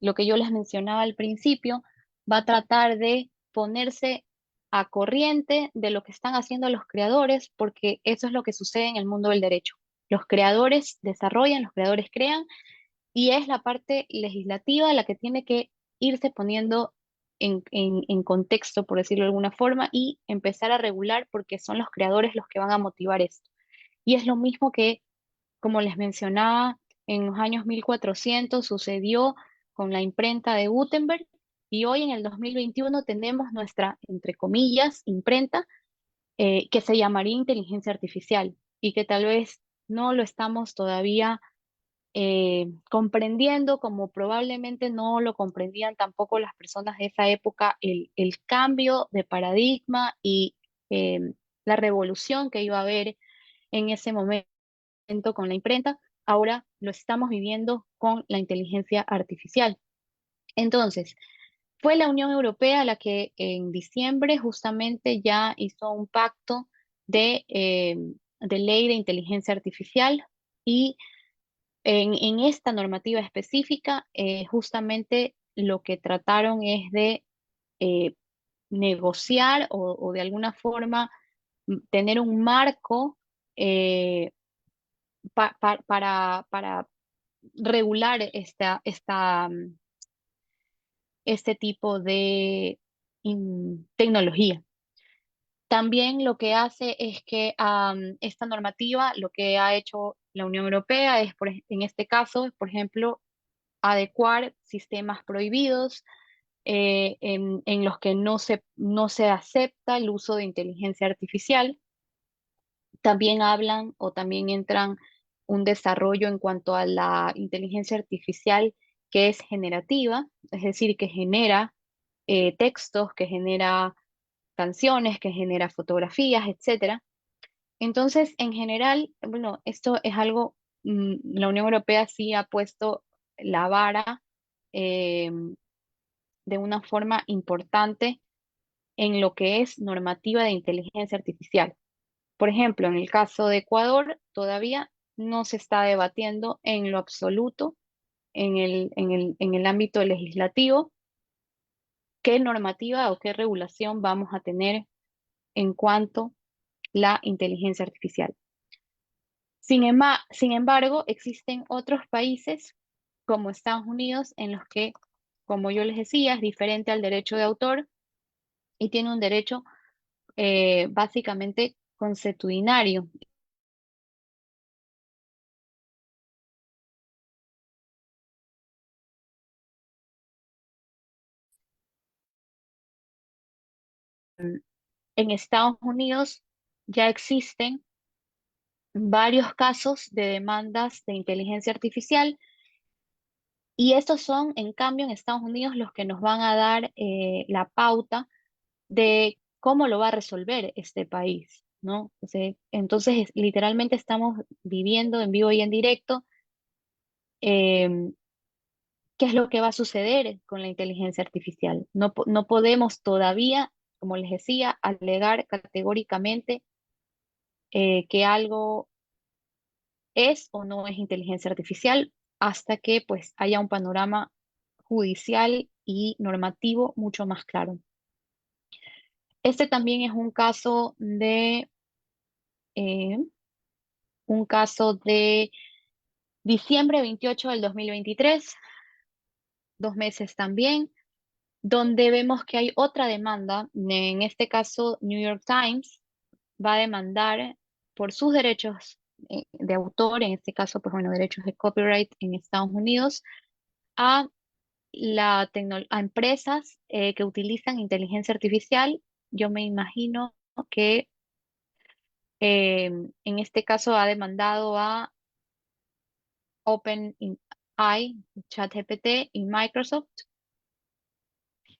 lo que yo les mencionaba al principio, va a tratar de ponerse a corriente de lo que están haciendo los creadores, porque eso es lo que sucede en el mundo del derecho. Los creadores desarrollan, los creadores crean, y es la parte legislativa la que tiene que irse poniendo en contexto, por decirlo de alguna forma, y empezar a regular porque son los creadores los que van a motivar esto. Y es lo mismo que, como les mencionaba, en los años 1400 sucedió con la imprenta de Gutenberg y hoy en el 2021 tenemos nuestra, entre comillas, imprenta que se llamaría inteligencia artificial y que tal vez no lo estamos todavía comprendiendo, como probablemente no lo comprendían tampoco las personas de esa época, el cambio de paradigma y eh, la revolución que iba a haber en ese momento con la imprenta. Ahora lo estamos viviendo con la inteligencia artificial. Entonces, fue la Unión Europea la que en diciembre justamente ya hizo un pacto de ley de inteligencia artificial, y en esta normativa específica, justamente lo que trataron es de eh, negociar o de alguna forma tener un marco eh, para regular este tipo de tecnología. También lo que hace es que esta normativa, lo que ha hecho la Unión Europea es, en este caso, por ejemplo, adecuar sistemas prohibidos en los que no se acepta el uso de inteligencia artificial. También hablan o también entran un desarrollo en cuanto a la inteligencia artificial que es generativa, es decir, que genera textos, que genera canciones, que genera fotografías, etcétera. Entonces, en general, bueno, esto es algo, la Unión Europea sí ha puesto la vara eh, de una forma importante en lo que es normativa de inteligencia artificial. Por ejemplo, en el caso de Ecuador, todavía no se está debatiendo en lo absoluto en el ámbito legislativo qué normativa o qué regulación vamos a tener en cuanto a la inteligencia artificial. Sin embargo, existen otros países como Estados Unidos en los que, como yo les decía, es diferente al derecho de autor y tiene un derecho básicamente consuetudinario. En Estados Unidos ya existen varios casos de demandas de inteligencia artificial, y estos son, en cambio, en Estados Unidos los que nos van a dar la pauta de cómo lo va a resolver este país, ¿no? Entonces, literalmente estamos viviendo en vivo y en directo em, qué es lo que va a suceder con la inteligencia artificial. No podemos todavía, como les decía, alegar categóricamente que algo es o no es inteligencia artificial hasta que pues haya un panorama judicial y normativo mucho más claro. Este también es eh, un caso de diciembre 28 del 2023, 2 meses también, donde vemos que hay otra demanda. En este caso, New York Times va a demandar por sus derechos de autor, en este caso, pues bueno, derechos de copyright en Estados Unidos, a, a empresas que utilizan inteligencia artificial. Yo me imagino que en este caso ha demandado a OpenAI, ChatGPT y Microsoft,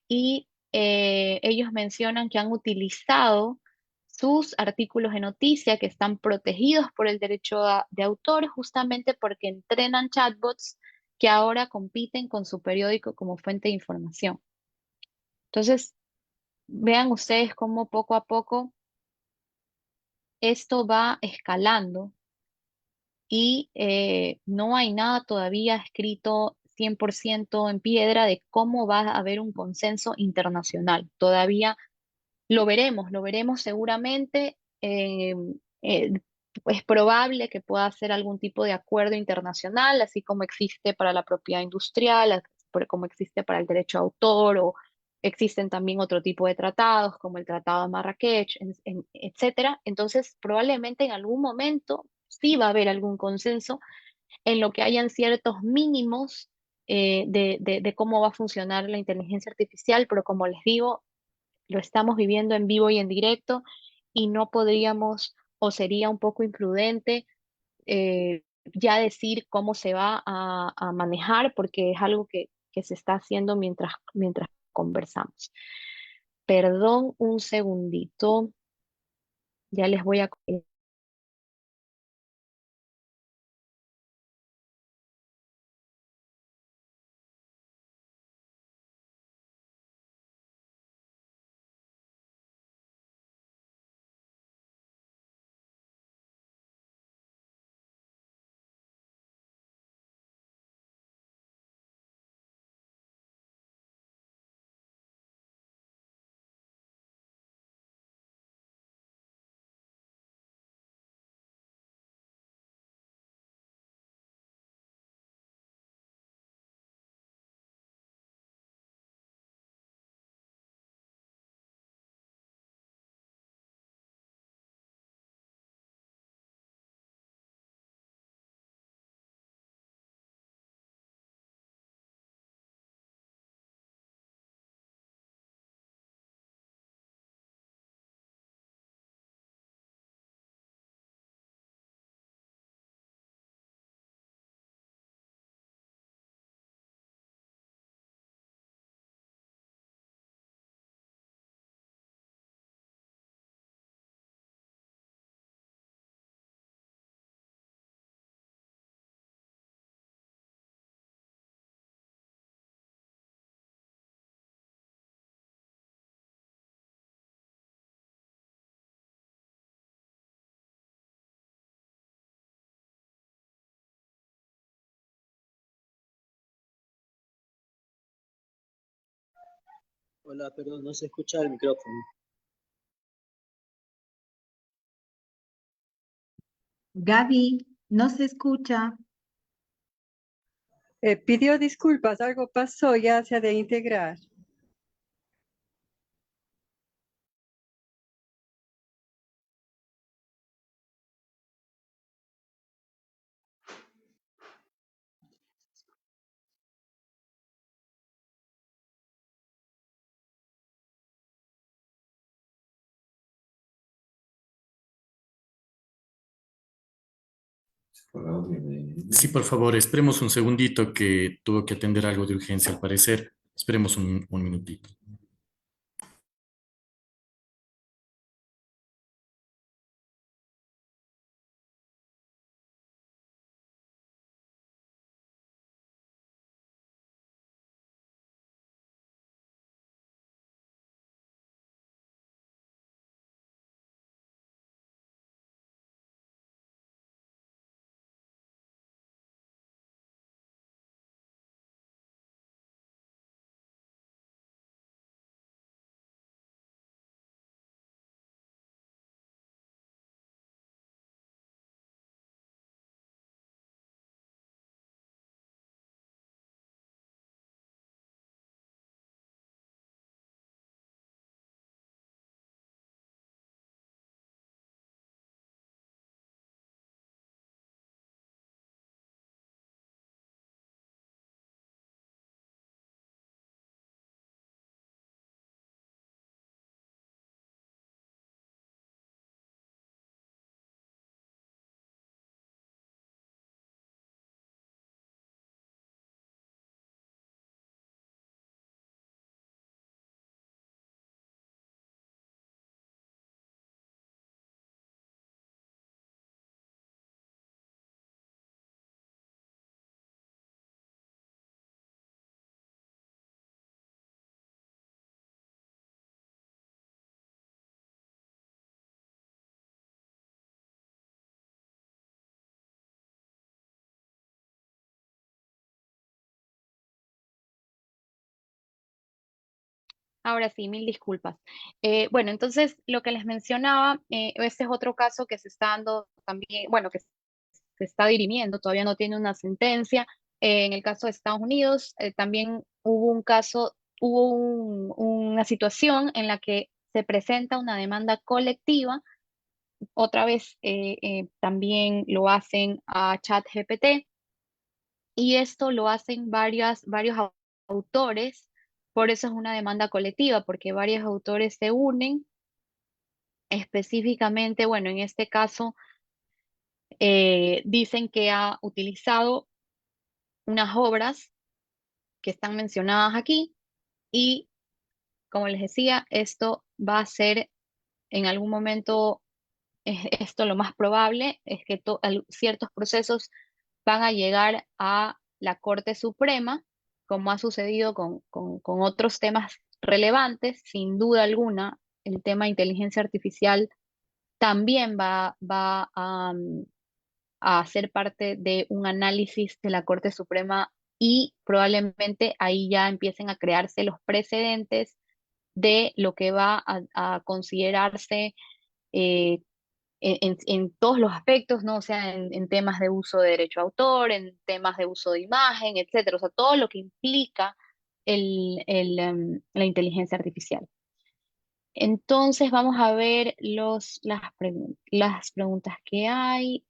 y ellos mencionan que han utilizado sus artículos de noticia que están protegidos por el derecho de autor justamente porque entrenan chatbots que ahora compiten con su periódico como fuente de información. Entonces, vean ustedes cómo poco a poco esto va escalando, y no hay nada todavía escrito 100% en piedra de cómo va a haber un consenso internacional. Todavía lo veremos seguramente. Eh, es probable que pueda hacer algún tipo de acuerdo internacional, así como existe para la propiedad industrial, como existe para el derecho de autor, o existen también otro tipo de tratados, como el Tratado de Marrakech, etcétera. Entonces, probablemente en algún momento sí va a haber algún consenso en lo que hayan ciertos mínimos de cómo va a funcionar la inteligencia artificial, pero como les digo, lo estamos viviendo en vivo y en directo, y no podríamos, o sería un poco imprudente, ya decir cómo se va a manejar, porque es algo que se está haciendo mientras conversamos. Perdón, un segundito. Ya les voy a... Hola, perdón, no se escucha el micrófono. Gaby, no se escucha. Pidió disculpas, algo pasó, ya se ha de integrar. Sí, por favor, esperemos un segundito que tuvo que atender algo de urgencia al parecer. Esperemos un minutito. Ahora sí, mil disculpas. Bueno, entonces lo que les mencionaba, este es otro caso que se está dando también, bueno, que se está dirimiendo, todavía no tiene una sentencia. En el caso de Estados Unidos, también hubo un caso, una situación en la que se presenta una demanda colectiva. Otra vez también lo hacen a ChatGPT y esto lo hacen varios autores. Por eso es una demanda colectiva, porque varios autores se unen específicamente, bueno, en este caso dicen que ha utilizado unas obras que están mencionadas aquí y, como les decía, esto va a ser en algún momento, esto lo más probable es que ciertos procesos van a llegar a la Corte Suprema, como ha sucedido con otros temas relevantes. Sin duda alguna, el tema de inteligencia artificial también va a ser parte de un análisis de la Corte Suprema y probablemente ahí ya empiecen a crearse los precedentes de lo que va a considerarse eh, en todos los aspectos, ¿no? O sea, en temas de uso de derecho a autor, en temas de uso de imagen, etcétera. O sea, todo lo que implica la inteligencia artificial. Entonces, vamos a ver las preguntas que hay.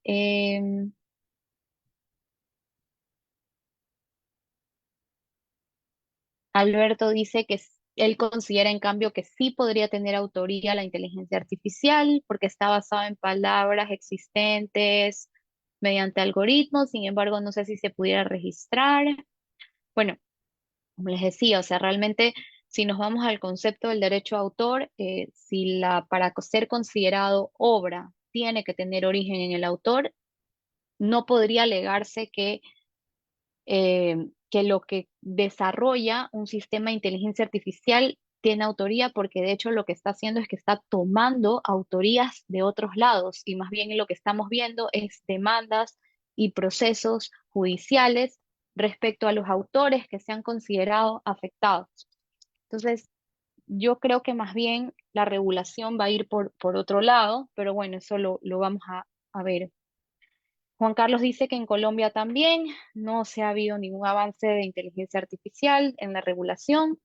Alberto dice que él considera, en cambio, que sí podría tener autoría la inteligencia artificial porque está basado en palabras existentes mediante algoritmos. Sin embargo, no sé si se pudiera registrar. Bueno, como les decía, o sea, realmente si nos vamos al concepto del derecho a autor, si para ser considerado obra tiene que tener origen en el autor, no podría alegarse que lo que desarrolla un sistema de inteligencia artificial tiene autoría, porque de hecho lo que está haciendo es que está tomando autorías de otros lados y más bien lo que estamos viendo es demandas y procesos judiciales respecto a los autores que se han considerado afectados. Entonces, yo creo que más bien la regulación va a ir por otro lado, pero bueno, eso lo vamos a ver. Juan Carlos dice que en Colombia también no se ha habido ningún avance de inteligencia artificial en la regulación.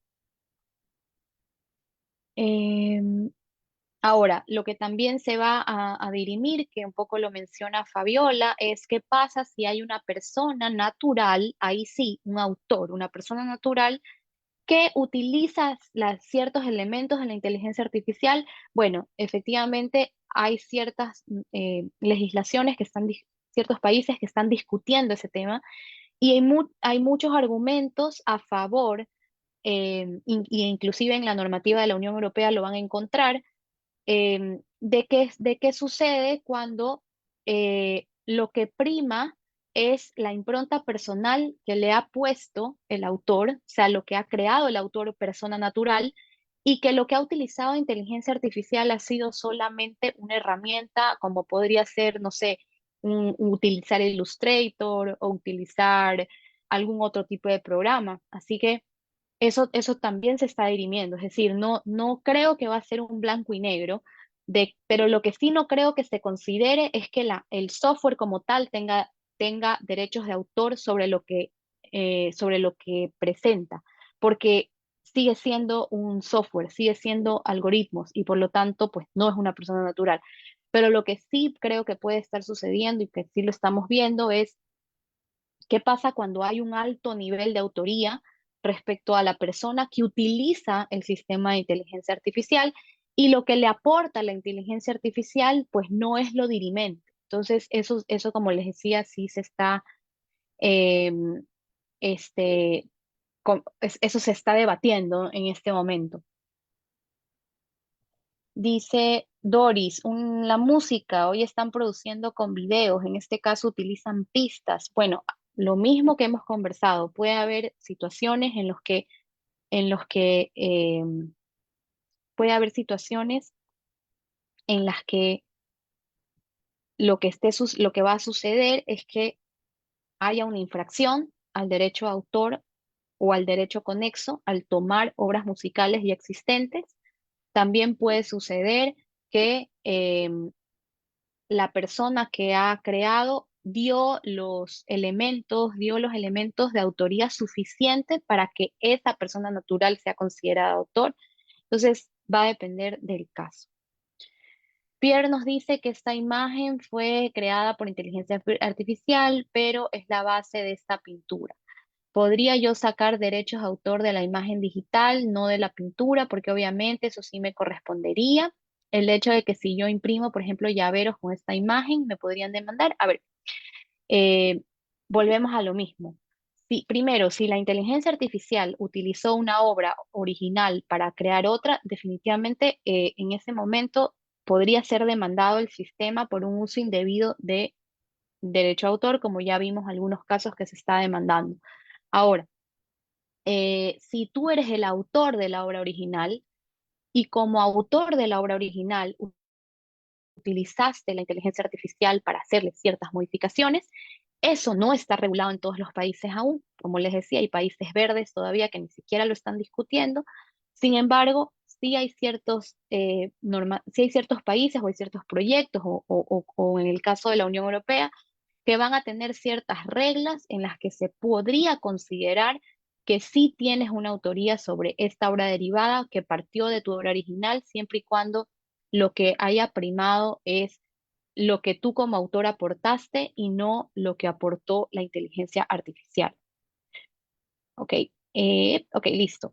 Em, Ahora, lo que también se va a dirimir, que un poco lo menciona Fabiola, es qué pasa si hay una persona natural, ahí sí, un autor, una persona natural que utiliza ciertos elementos de la inteligencia artificial. Bueno, efectivamente hay ciertas legislaciones ciertos países que están discutiendo ese tema y hay muchos argumentos a favor, y inclusive en la normativa de la Unión Europea lo van a encontrar, de qué sucede cuando lo que prima es la impronta personal que le ha puesto el autor, o sea, lo que ha creado el autor persona natural, y que lo que ha utilizado inteligencia artificial ha sido solamente una herramienta, como podría ser, no sé, utilizar Illustrator o utilizar algún otro tipo de programa. Así que eso también se está dirimiendo, es decir, no creo que va a ser un blanco y negro, pero lo que sí no creo que se considere es que el software como tal tenga derechos de autor sobre lo que presenta, porque sigue siendo un software, sigue siendo algoritmos y por lo tanto, pues no es una persona natural. Pero lo que sí creo que puede estar sucediendo y que sí lo estamos viendo es qué pasa cuando hay un alto nivel de autoría respecto a la persona que utiliza el sistema de inteligencia artificial y lo que le aporta la inteligencia artificial, pues no es lo dirimente. Entonces, eso como les decía, sí se está, eh, este, eso se está debatiendo en este momento. Dice Doris, la música hoy están produciendo con videos, en este caso utilizan pistas. Bueno, lo mismo que hemos conversado, puede haber situaciones en los que puede haber situaciones en las que lo que va a suceder es que haya una infracción al derecho de autor o al derecho conexo al tomar obras musicales ya existentes. También puede suceder que la persona que ha creado dio los elementos de autoría suficientes para que esa persona natural sea considerada autor. Entonces, va a depender del caso. Pierre nos dice que esta imagen fue creada por inteligencia artificial, pero es la base de esta pintura. ¿Podría yo sacar derechos de autor de la imagen digital, no de la pintura? Porque obviamente eso sí me correspondería. el hecho de que si yo imprimo, por ejemplo, llaveros con esta imagen, me podrían demandar. A ver, eh, volvemos a lo mismo. Si, primero, si la inteligencia artificial utilizó una obra original para crear otra, definitivamente en ese momento podría ser demandado el sistema por un uso indebido de derecho a autor, como ya vimos algunos casos que se está demandando. Ahora, si tú eres el autor de la obra original y como autor de la obra original utilizaste la inteligencia artificial para hacerle ciertas modificaciones, eso no está regulado en todos los países aún. Como les decía, hay países verdes todavía que ni siquiera lo están discutiendo. Sin embargo, sí hay ciertos países o hay ciertos proyectos, o en el caso de la Unión Europea, que van a tener ciertas reglas en las que se podría considerar que sí tienes una autoría sobre esta obra derivada que partió de tu obra original, siempre y cuando lo que haya primado es lo que tú como autor aportaste y no lo que aportó la inteligencia artificial. Ok, ok, listo.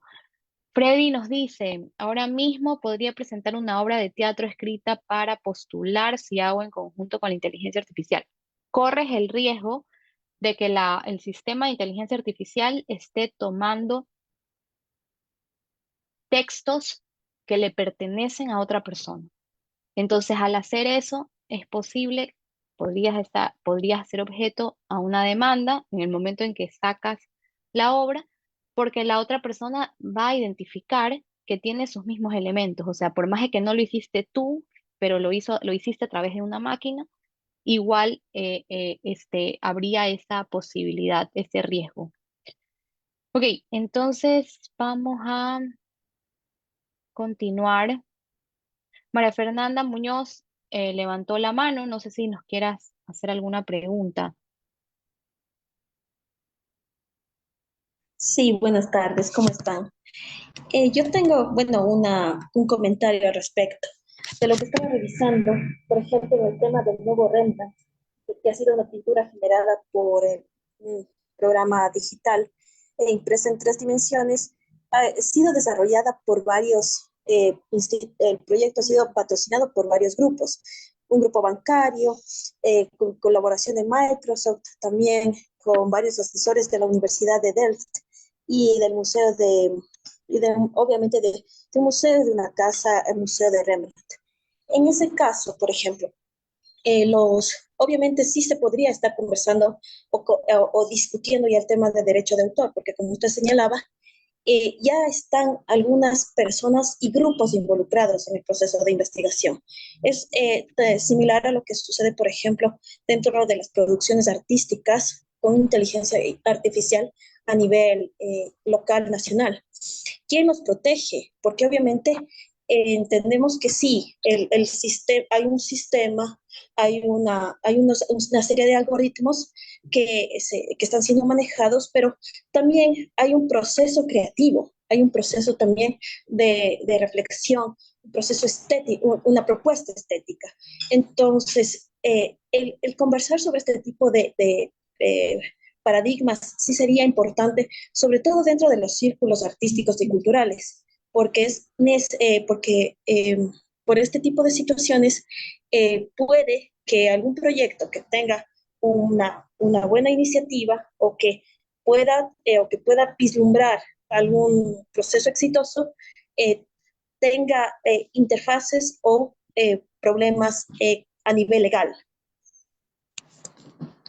Freddy nos dice, ahora mismo podría presentar una obra de teatro escrita para postular si hago en conjunto con la inteligencia artificial. Corres el riesgo de que el sistema de inteligencia artificial esté tomando textos que le pertenecen a otra persona. Entonces, al hacer eso, es posible, podrías ser objeto a una demanda en el momento en que sacas la obra, porque la otra persona va a identificar que tiene sus mismos elementos. O sea, por más de que no lo hiciste tú, pero lo hiciste a través de una máquina, igual habría esa posibilidad, ese riesgo. Ok, entonces vamos a continuar. María Fernanda Muñoz levantó la mano. No sé si nos quieras hacer alguna pregunta. Sí, buenas tardes, ¿cómo están? Yo tengo, bueno, un comentario al respecto de lo que estaba revisando, por ejemplo, el tema del nuevo Rembrandt, que ha sido una pintura generada por un programa digital e impresa en 3 dimensiones, ha sido desarrollada por varios, el proyecto ha sido patrocinado por varios grupos, un grupo bancario, con colaboración de Microsoft, también con varios asesores de la Universidad de Delft y del Museo obviamente de un museo, de una casa, el Museo de Rembrandt. En ese caso, por ejemplo, obviamente sí se podría estar conversando o discutiendo ya el tema de derecho de autor, porque como usted señalaba, ya están algunas personas y grupos involucrados en el proceso de investigación. Es similar a lo que sucede, por ejemplo, dentro de las producciones artísticas con inteligencia artificial a nivel local, nacional. ¿Quién nos protege? Porque obviamente entendemos que sí, hay un sistema, una serie de algoritmos que están siendo manejados, pero también hay un proceso creativo, hay un proceso también de reflexión, un proceso estético, una propuesta estética. Entonces, el conversar sobre este tipo de paradigmas sí sería importante, sobre todo dentro de los círculos artísticos y culturales, porque por este tipo de situaciones puede que algún proyecto que tenga una buena iniciativa o que pueda vislumbrar algún proceso exitoso, eh, tenga interfaces o problemas a nivel legal.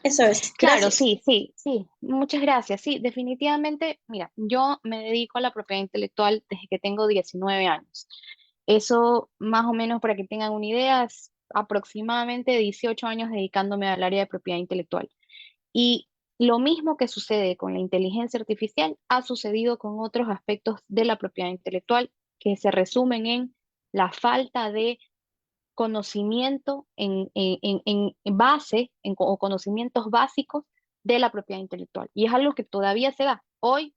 Eso es. Claro, Gracias. sí, sí, sí. Muchas gracias. Sí, definitivamente, mira, yo me dedico a la propiedad intelectual desde que tengo 19 años. Eso, más o menos, para que tengan una idea, es aproximadamente 18 años dedicándome al área de propiedad intelectual. Y lo mismo que sucede con la inteligencia artificial ha sucedido con otros aspectos de la propiedad intelectual que se resumen en la falta de conocimiento en base o conocimientos básicos de la propiedad intelectual. Y es algo que todavía se da. Hoy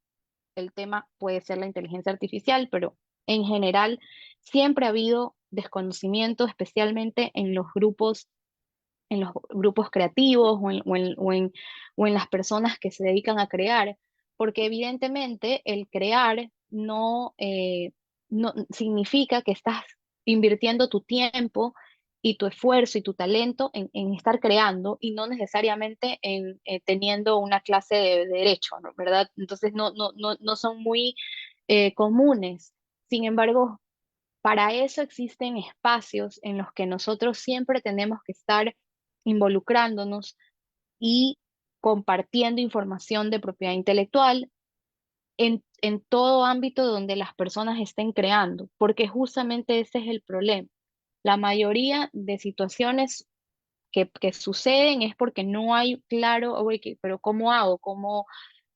el tema puede ser la inteligencia artificial, pero en general siempre ha habido desconocimiento, especialmente en los grupos creativos o en las personas que se dedican a crear, porque evidentemente el crear no significa que estás invirtiendo tu tiempo y tu esfuerzo y tu talento en estar creando y no necesariamente en teniendo una clase de derecho, ¿no? ¿Verdad? Entonces no son muy comunes. Sin embargo, para eso existen espacios en los que nosotros siempre tenemos que estar involucrándonos y compartiendo información de propiedad intelectual en todo ámbito donde las personas estén creando, porque justamente ese es el problema. La mayoría de situaciones que suceden es porque no hay claro, "Oye, pero ¿cómo hago?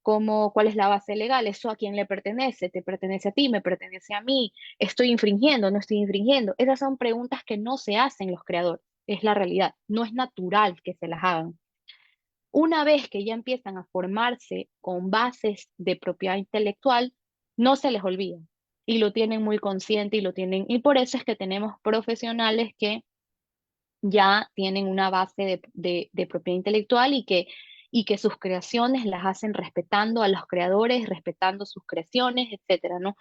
¿Cuál es la base legal? ¿Eso a quién le pertenece? ¿Te pertenece a ti? ¿Me pertenece a mí? ¿Estoy infringiendo? ¿No estoy infringiendo? Esas son preguntas que no se hacen los creadores, es la realidad. No es natural que se las hagan. Una vez que ya empiezan a formarse con bases de propiedad intelectual, no se les olvida y lo tienen muy consciente y por eso es que tenemos profesionales que ya tienen una base de propiedad intelectual y que sus creaciones las hacen respetando a los creadores, respetando sus creaciones, etcétera, ¿no?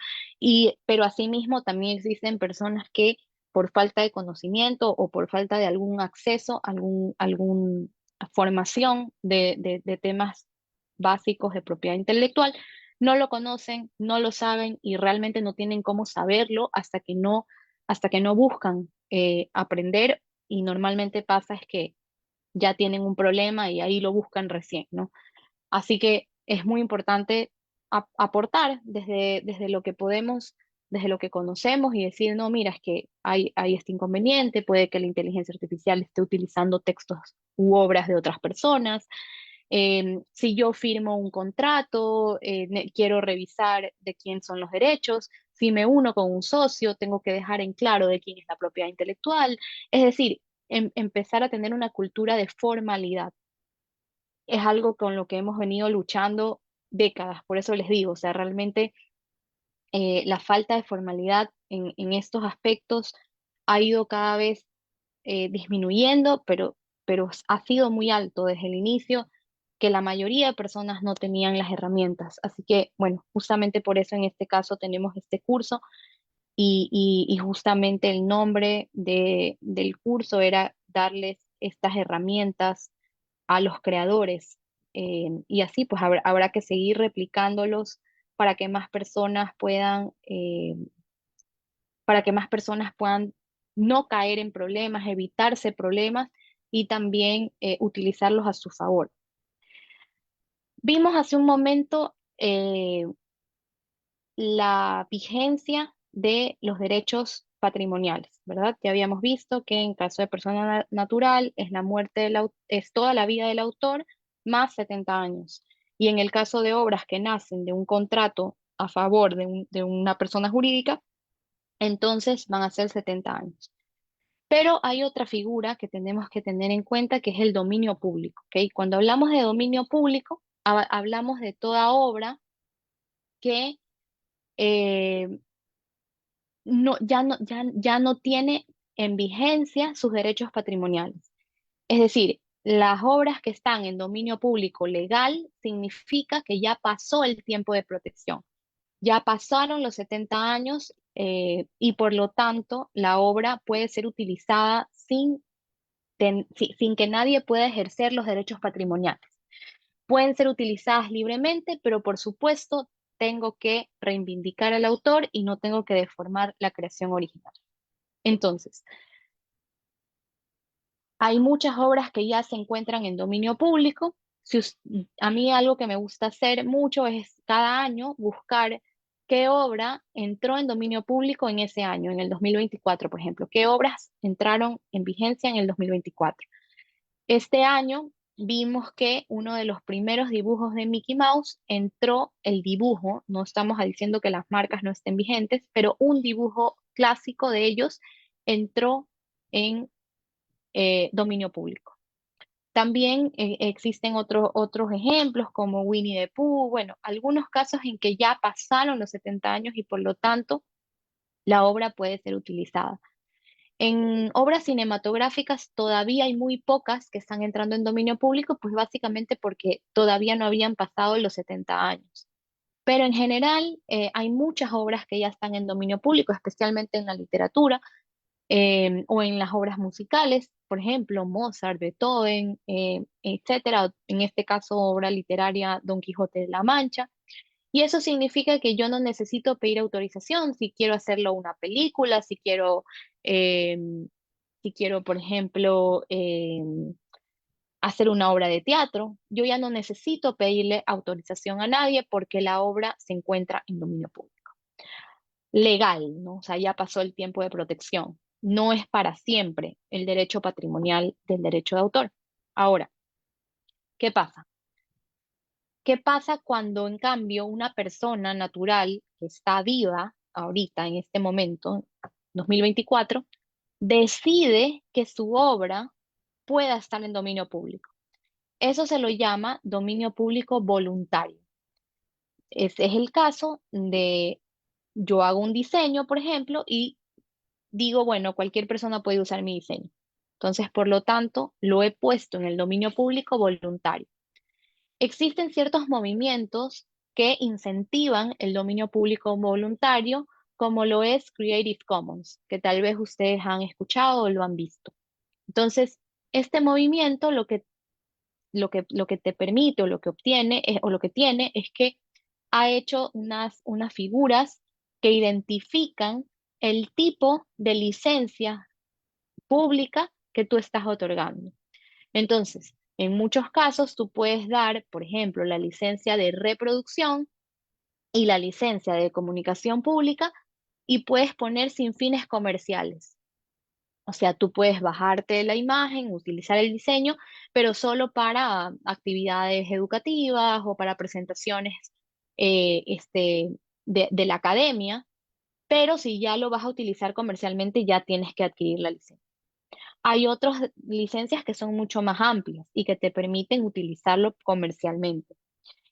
Pero asimismo también existen personas que por falta de conocimiento o por falta de algún acceso, algún formación de temas básicos de propiedad intelectual, no lo conocen, no lo saben y realmente no tienen cómo saberlo hasta que no buscan aprender y normalmente pasa es que ya tienen un problema y ahí lo buscan recién, ¿no? Así que es muy importante aportar desde lo que podemos, desde lo que conocemos y decir, no, mira, es que hay este inconveniente, puede que la inteligencia artificial esté utilizando textos u obras de otras personas. Si yo firmo un contrato, quiero revisar de quién son los derechos. Si me uno con un socio, tengo que dejar en claro de quién es la propiedad intelectual. Es decir, empezar a tener una cultura de formalidad. Es algo con lo que hemos venido luchando décadas. Por eso les digo, o sea, realmente la falta de formalidad en estos aspectos ha ido cada vez disminuyendo, pero ha sido muy alto desde el inicio, que la mayoría de personas no tenían las herramientas. Así que, bueno, justamente por eso en este caso tenemos este curso y justamente el nombre del curso era darles estas herramientas a los creadores. Y así pues habrá que seguir replicándolos para que más personas puedan no caer en problemas, evitarse problemas y también utilizarlos a su favor. Vimos hace un momento la vigencia de los derechos patrimoniales, ¿verdad? Ya habíamos visto que en caso de persona natural es la muerte es toda la vida del autor más 70 años. Y en el caso de obras que nacen de un contrato a favor de una persona jurídica, entonces van a ser 70 años. Pero hay otra figura que tenemos que tener en cuenta que es el dominio público, ¿ok? Cuando hablamos de dominio público, hablamos de toda obra que eh, ya no tiene en vigencia sus derechos patrimoniales. Es decir, las obras que están en dominio público legal significa que ya pasó el tiempo de protección, ya pasaron los 70 años y por lo tanto la obra puede ser utilizada sin que nadie pueda ejercer los derechos patrimoniales. Pueden ser utilizadas libremente, pero por supuesto tengo que reivindicar al autor y no tengo que deformar la creación original. Entonces, hay muchas obras que ya se encuentran en dominio público. A mí algo que me gusta hacer mucho es cada año buscar qué obra entró en dominio público en ese año, en el 2024, por ejemplo. ¿Qué obras entraron en vigencia en el 2024? Este año vimos que uno de los primeros dibujos de Mickey Mouse entró el dibujo, no estamos diciendo que las marcas no estén vigentes, pero un dibujo clásico de ellos entró en dominio público. También existen otros ejemplos como Winnie the Pooh, bueno, algunos casos en que ya pasaron los 70 años y por lo tanto la obra puede ser utilizada. En obras cinematográficas todavía hay muy pocas que están entrando en dominio público, pues básicamente porque todavía no habían pasado los 70 años. Pero en general hay muchas obras que ya están en dominio público, especialmente en la literatura. o en las obras musicales, por ejemplo, Mozart, Beethoven, etcétera, o en este caso, obra literaria Don Quijote de la Mancha. Y eso significa que yo no necesito pedir autorización si quiero hacerlo una película, si quiero, por ejemplo, hacer una obra de teatro. Yo ya no necesito pedirle autorización a nadie porque la obra se encuentra en dominio público. Legal, ¿no? O sea, ya pasó el tiempo de protección. No es para siempre el derecho patrimonial del derecho de autor. Ahora, ¿qué pasa? ¿Qué pasa cuando, en cambio, una persona natural que está viva ahorita, en este momento, 2024, decide que su obra pueda estar en dominio público? Eso se lo llama dominio público voluntario. Ese es el caso de yo hago un diseño, por ejemplo, y digo, bueno, cualquier persona puede usar mi diseño. Entonces, por lo tanto, lo he puesto en el dominio público voluntario. Existen ciertos movimientos que incentivan el dominio público voluntario, como lo es Creative Commons, que tal vez ustedes han escuchado o lo han visto. Entonces, este movimiento lo que te permite o lo que obtiene o lo que tiene es que ha hecho unas figuras que identifican el tipo de licencia pública que tú estás otorgando. Entonces, en muchos casos tú puedes dar, por ejemplo, la licencia de reproducción y la licencia de comunicación pública y puedes poner sin fines comerciales. O sea, tú puedes bajarte la imagen, utilizar el diseño, pero solo para actividades educativas o para presentaciones de la academia, pero si ya lo vas a utilizar comercialmente, ya tienes que adquirir la licencia. Hay otras licencias que son mucho más amplias y que te permiten utilizarlo comercialmente.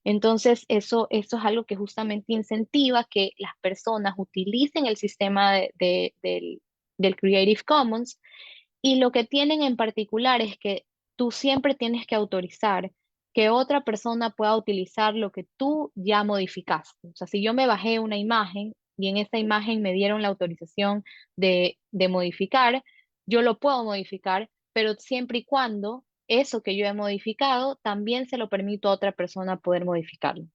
Entonces, eso es algo que justamente incentiva que las personas utilicen el sistema del Creative Commons, y lo que tienen en particular es que tú siempre tienes que autorizar que otra persona pueda utilizar lo que tú ya modificaste. O sea, si yo me bajé una imagen y en esa imagen me dieron la autorización de modificar, yo lo puedo modificar, pero siempre y cuando eso que yo he modificado también se lo permito a otra persona poder modificarlo.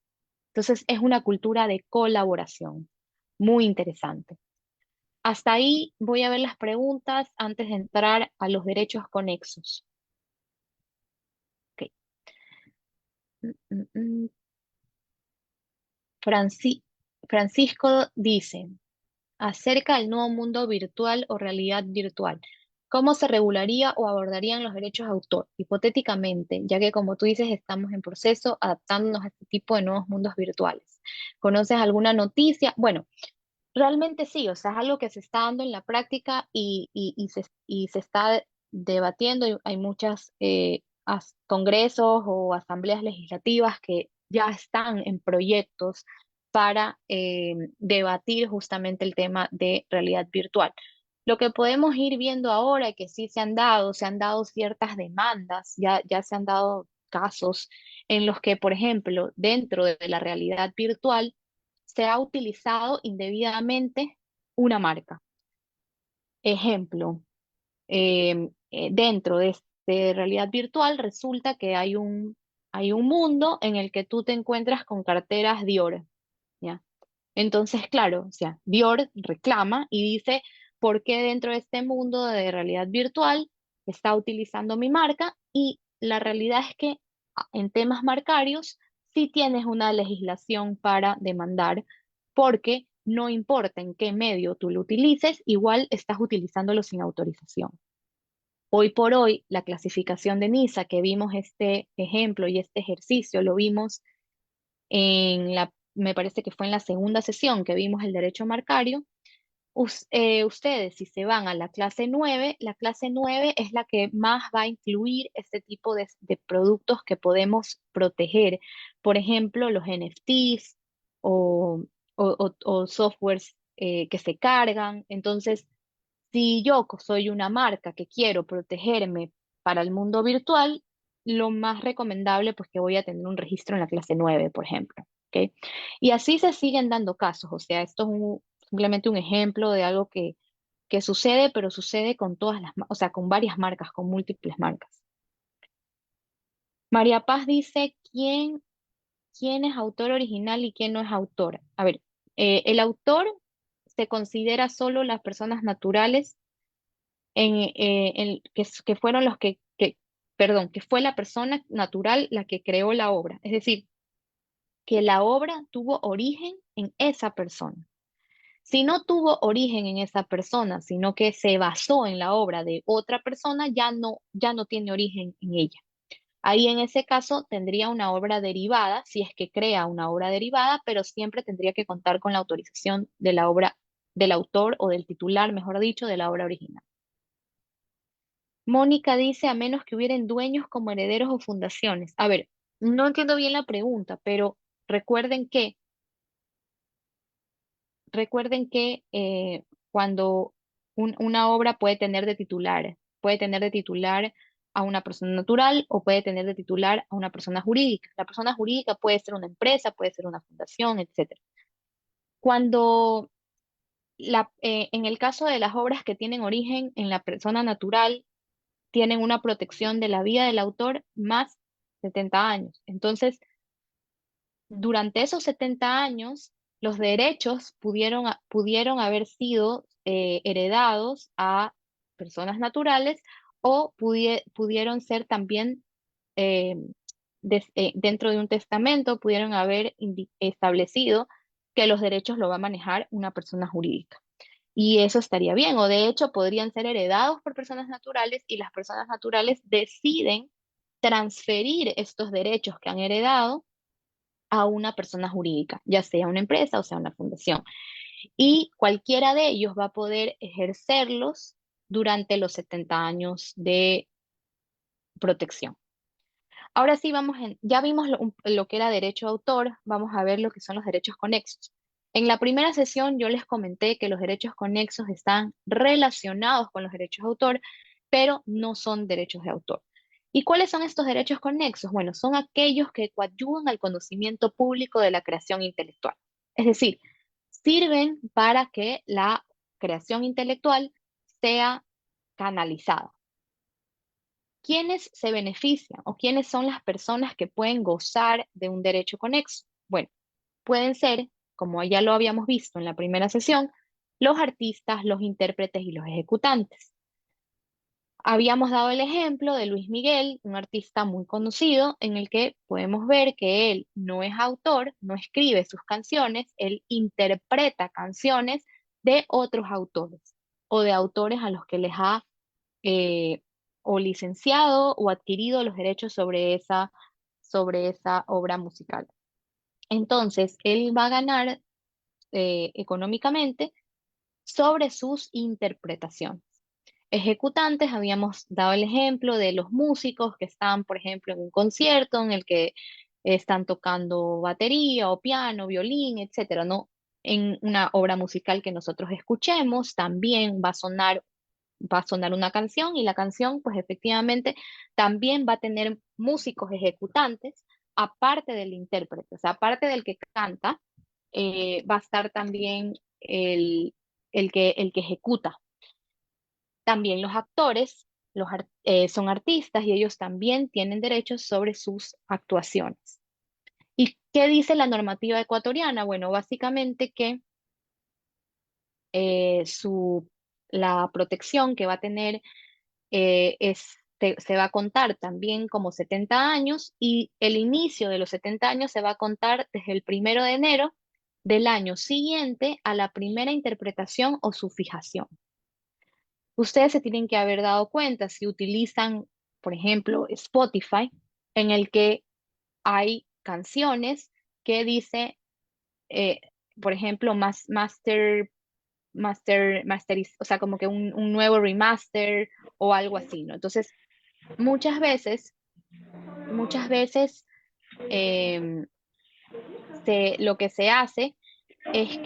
Entonces, es una cultura de colaboración muy interesante. Hasta ahí voy a ver las preguntas antes de entrar a los derechos conexos. Ok. Mm, mm, mm. Franci- Francisco dice, acerca del nuevo mundo virtual o realidad virtual, ¿cómo se regularía o abordarían los derechos de autor? Hipotéticamente, ya que como tú dices, estamos en proceso adaptándonos a este tipo de nuevos mundos virtuales. ¿Conoces alguna noticia? Bueno, realmente sí, o sea, es algo que se está dando en la práctica y se está debatiendo. Hay muchos congresos o asambleas legislativas que ya están en proyectos para debatir justamente el tema de realidad virtual. Lo que podemos ir viendo ahora es que sí se han dado ciertas demandas, ya se han dado casos en los que, por ejemplo, dentro de la realidad virtual, se ha utilizado indebidamente una marca. Ejemplo, dentro de realidad virtual resulta que hay un mundo en el que tú te encuentras con carteras Dior, ¿ya? Entonces, claro, o sea, Dior reclama y dice, ¿por qué dentro de este mundo de realidad virtual está utilizando mi marca? Y la realidad es que en temas marcarios sí tienes una legislación para demandar, porque no importa en qué medio tú lo utilices, igual estás utilizándolo sin autorización. Hoy por hoy, la clasificación de NISA, que vimos este ejemplo y este ejercicio, lo vimos me parece que fue en la segunda sesión que vimos el derecho marcario. Ustedes, si se van a la clase 9 es la que más va a incluir este tipo de productos que podemos proteger. Por ejemplo, los NFTs o softwares que se cargan. Entonces, si yo soy una marca que quiero protegerme para el mundo virtual, lo más recomendable, pues que voy a tener un registro en la clase 9, por ejemplo. ¿Ok? Y así se siguen dando casos. O sea, esto es simplemente un ejemplo de algo que que sucede, pero sucede con todas o sea, con varias marcas, con múltiples marcas. María Paz dice, ¿quién es autor original y quién no es autor? A ver, el autor se considera solo las personas naturales que fueron perdón, que fue la persona natural la que creó la obra. Es decir, que la obra tuvo origen en esa persona. Si no tuvo origen en esa persona, sino que se basó en la obra de otra persona, ya no tiene origen en ella. Ahí en ese caso tendría una obra derivada, si es que crea una obra derivada, pero siempre tendría que contar con la autorización de la obra, del autor o del titular, mejor dicho, de la obra original. Mónica dice, a menos que hubieran dueños como herederos o fundaciones. A ver, no entiendo bien la pregunta, pero recuerden que, recuerden que cuando una obra puede tener de titular a una persona natural o puede tener de titular a una persona jurídica. La persona jurídica puede ser una empresa, puede ser una fundación, etc. Cuando en el caso de las obras que tienen origen en la persona natural, tienen una protección de la vida del autor más 70 años. Entonces, durante esos 70 años, los derechos pudieron haber sido heredados a personas naturales o pudieron ser también eh, dentro de un testamento, pudieron haber establecido que los derechos lo va a manejar una persona jurídica. Y eso estaría bien, o de hecho podrían ser heredados por personas naturales y las personas naturales deciden transferir estos derechos que han heredado a una persona jurídica, ya sea una empresa o sea una fundación. Y cualquiera de ellos va a poder ejercerlos durante los 70 años de protección. Ahora sí, ya vimos lo que era derecho de autor, vamos a ver lo que son los derechos conexos. En la primera sesión yo les comenté que los derechos conexos están relacionados con los derechos de autor, pero no son derechos de autor. ¿Y cuáles son estos derechos conexos? Bueno, son aquellos que coadyuvan al conocimiento público de la creación intelectual. Es decir, sirven para que la creación intelectual sea canalizada. ¿Quiénes se benefician o quiénes son las personas que pueden gozar de un derecho conexo? Bueno, pueden ser, como ya lo habíamos visto en la primera sesión, los artistas, los intérpretes y los ejecutantes. Habíamos dado el ejemplo de Luis Miguel, un artista muy conocido, en el que podemos ver que él no es autor, no escribe sus canciones, él interpreta canciones de otros autores o de autores a los que les ha eh, o licenciado o adquirido los derechos sobre esa obra musical. Entonces, él va a ganar económicamente sobre sus interpretaciones. Ejecutantes, habíamos dado el ejemplo de los músicos que están, por ejemplo, en un concierto en el que están tocando batería o piano, violín, etcétera, ¿no? En una obra musical que nosotros escuchemos, también va a sonar una canción y la canción, pues efectivamente, también va a tener músicos ejecutantes, aparte del intérprete, o sea, aparte del que canta, va a estar también el que ejecuta. También los actores son artistas y ellos también tienen derechos sobre sus actuaciones. ¿Y qué dice la normativa ecuatoriana? Bueno, básicamente que la protección que va a tener se va a contar también como 70 años y el inicio de los 70 años se va a contar desde el 1 de enero del año siguiente a la primera interpretación o su fijación. Ustedes se tienen que haber dado cuenta si utilizan, por ejemplo, Spotify, en el que hay canciones que dice, eh, por ejemplo, o sea, como que un nuevo remaster o algo así, ¿no? Entonces, muchas veces em, lo que se hace es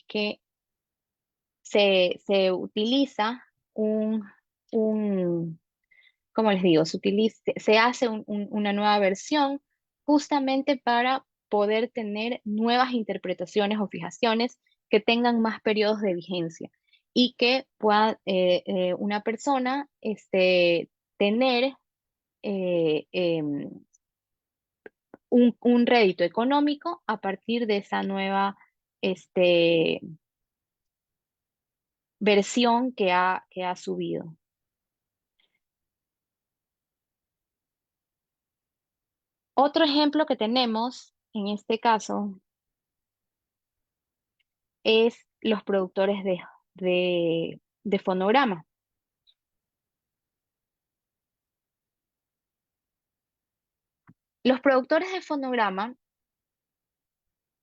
que se utiliza un, ¿cómo les digo? Se hace una nueva versión justamente para poder tener nuevas interpretaciones o fijaciones que tengan más periodos de vigencia y que pueda una persona tener un rédito económico a partir de esa nueva este, versión que ha subido. Otro ejemplo que tenemos en este caso es los productores de fonograma. Los productores de fonograma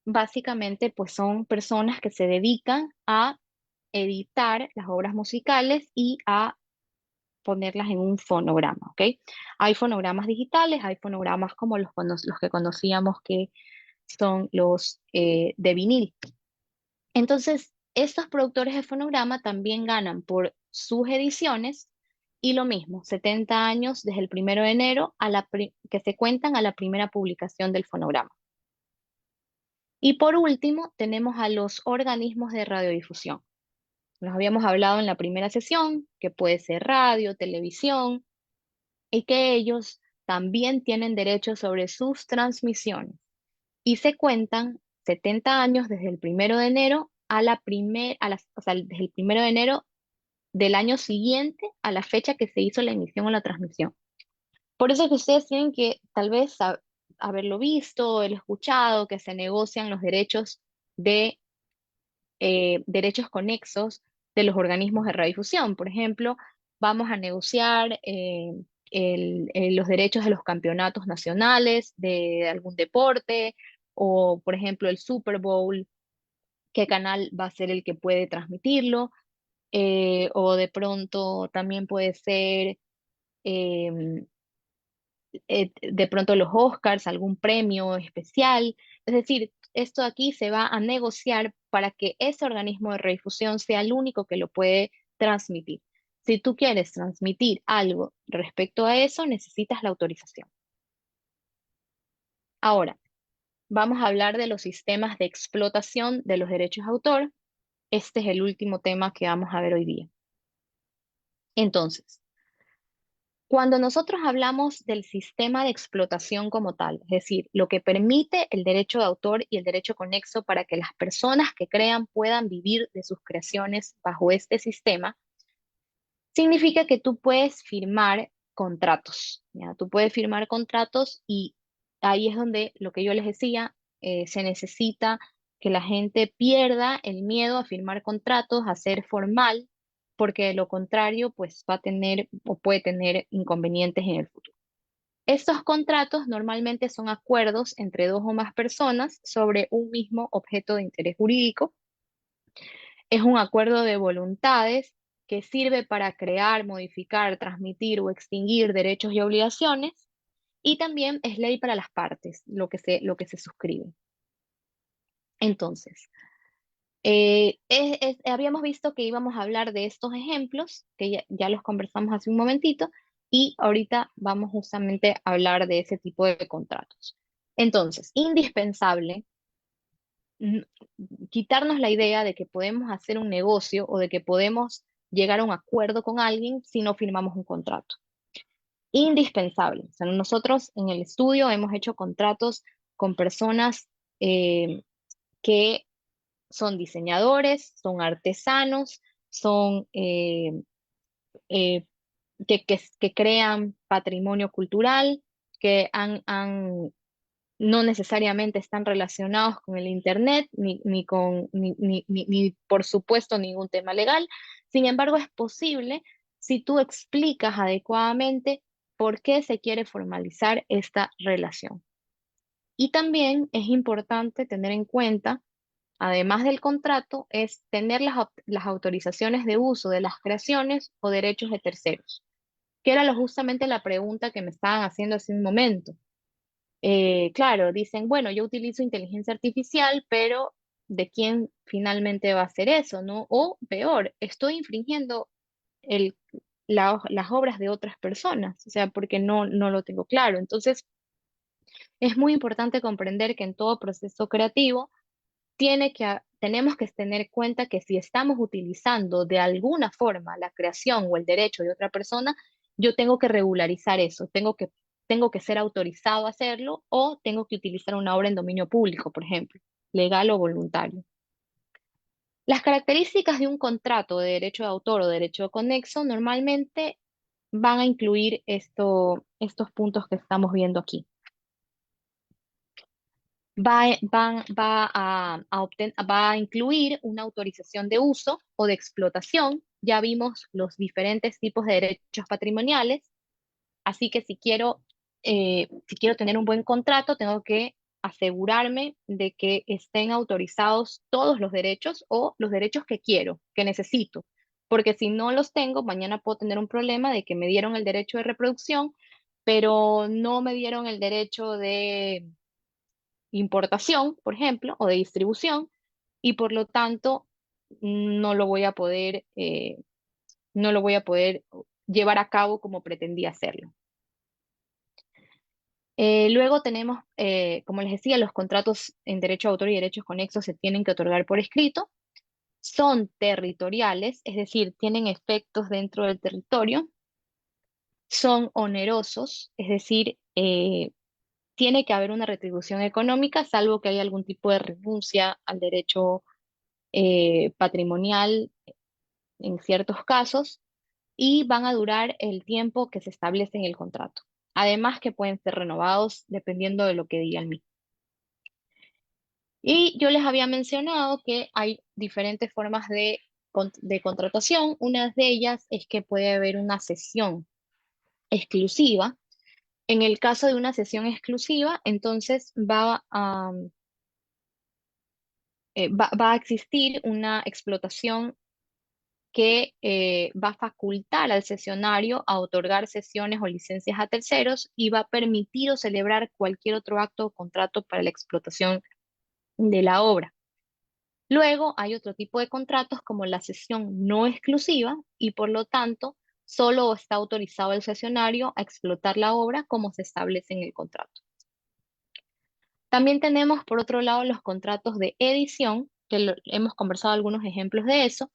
básicamente pues son personas que se dedican a editar las obras musicales y a ponerlas en un fonograma, ¿ok? Hay fonogramas digitales, hay fonogramas como los que conocíamos que son los de vinil. Entonces, estos productores de fonograma también ganan por sus ediciones y lo mismo, 70 años desde el 1 de enero que se cuentan a la primera publicación del fonograma. Y por último, tenemos a los organismos de radiodifusión. Nos habíamos hablado en la primera sesión, que puede ser radio, televisión, y que ellos también tienen derechos sobre sus transmisiones. Y se cuentan 70 años desde el 1 de enero o sea, desde el 1 de enero del año siguiente a la fecha que se hizo la emisión o la transmisión. Por eso es que ustedes tienen que tal vez haberlo visto, el escuchado, que se negocian los derechos de derechos conexos de los organismos de radiodifusión. Por ejemplo, vamos a negociar los derechos de los campeonatos nacionales de algún deporte o, por ejemplo, el Super Bowl, qué canal va a ser el que puede transmitirlo, o de pronto también puede ser em, de pronto los Oscars, algún premio especial. Es decir, esto aquí se va a negociar para que ese organismo de redifusión sea el único que lo puede transmitir. Si tú quieres transmitir algo respecto a eso, necesitas la autorización. Ahora, vamos a hablar de los sistemas de explotación de los derechos de autor. Este es el último tema que vamos a ver hoy día. Entonces, cuando nosotros hablamos del sistema de explotación como tal, es decir, lo que permite el derecho de autor y el derecho conexo para que las personas que crean puedan vivir de sus creaciones bajo este sistema, significa que tú puedes firmar contratos, ¿ya? Tú puedes firmar contratos y ahí es donde lo que yo les decía, se necesita que la gente pierda el miedo a firmar contratos, a ser formal, porque de lo contrario, pues va a tener o puede tener inconvenientes en el futuro. Estos contratos normalmente son acuerdos entre dos o más personas sobre un mismo objeto de interés jurídico. Es un acuerdo de voluntades que sirve para crear, modificar, transmitir o extinguir derechos y obligaciones, y también es ley para las partes, lo que se suscribe. Entonces, habíamos visto que íbamos a hablar de estos ejemplos, que ya los conversamos hace un momentito, y ahorita vamos justamente a hablar de ese tipo de contratos. Entonces, indispensable mm, quitarnos la idea de que podemos hacer un negocio o de que podemos llegar a un acuerdo con alguien si no firmamos un contrato. Indispensable. O sea, nosotros en el estudio hemos hecho contratos con personas que son diseñadores, son artesanos, son eh, que crean patrimonio cultural, que no necesariamente están relacionados con el Internet, ni por supuesto ningún tema legal. Sin embargo, es posible si tú explicas adecuadamente por qué se quiere formalizar esta relación. Y también es importante tener en cuenta, además del contrato, es tener las autorizaciones de uso de las creaciones o derechos de terceros, que era justamente la pregunta que me estaban haciendo hace un momento. Claro, dicen, bueno, yo utilizo inteligencia artificial, pero ¿de quién finalmente va a hacer eso, no? O peor, estoy infringiendo las obras de otras personas, o sea, porque no lo tengo claro. Entonces, Es muy importante comprender que en todo proceso creativo tenemos que tener en cuenta que si estamos utilizando de alguna forma la creación o el derecho de otra persona, yo tengo que regularizar eso, tengo que ser autorizado a hacerlo o tengo que utilizar una obra en dominio público, por ejemplo, legal o voluntario. Las características de un contrato de derecho de autor o derecho conexo normalmente van a incluir estos puntos que estamos viendo aquí. Va a incluir una autorización de uso o de explotación. Ya vimos los diferentes tipos de derechos patrimoniales, así que si quiero tener un buen contrato, tengo que asegurarme de que estén autorizados todos los derechos o los derechos que quiero, que necesito, porque si no los tengo, mañana puedo tener un problema de que me dieron el derecho de reproducción, pero no me dieron el derecho de importación, por ejemplo, o de distribución, y por lo tanto no lo voy a poder, no lo voy a poder llevar a cabo como pretendía hacerlo. Luego tenemos, como les decía, los contratos en derecho de autor y derechos conexos se tienen que otorgar por escrito. Son territoriales, es decir, tienen efectos dentro del territorio. Son onerosos, es decir, tiene que haber una retribución económica, salvo que haya algún tipo de renuncia al derecho patrimonial en ciertos casos, y van a durar el tiempo que se establece en el contrato. Además que pueden ser renovados dependiendo de lo que diga el mismo. Y yo les había mencionado que hay diferentes formas de contratación. Una de ellas es que puede haber una cesión exclusiva. En el caso de una cesión exclusiva, entonces va a existir una explotación que va a facultar al cesionario a otorgar cesiones o licencias a terceros y va a permitir o celebrar cualquier otro acto o contrato para la explotación de la obra. Luego hay otro tipo de contratos como la cesión no exclusiva y por lo tanto solo está autorizado el cesionario a explotar la obra como se establece en el contrato. También tenemos por otro lado los contratos de edición, que hemos conversado algunos ejemplos de eso,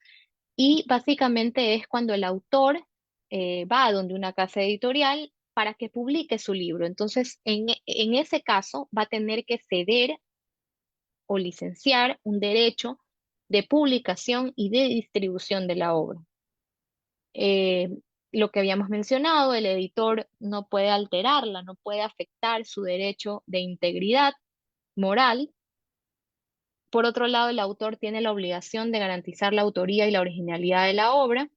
y básicamente es cuando el autor va a donde una casa editorial para que publique su libro. Entonces, en ese caso, va a tener que ceder o licenciar un derecho de publicación y de distribución de la obra. Eh, lo que habíamos mencionado, el editor no puede alterarla, no puede afectar su derecho de integridad moral. Por otro lado, el autor tiene la obligación de garantizar la autoría y la originalidad de la obra,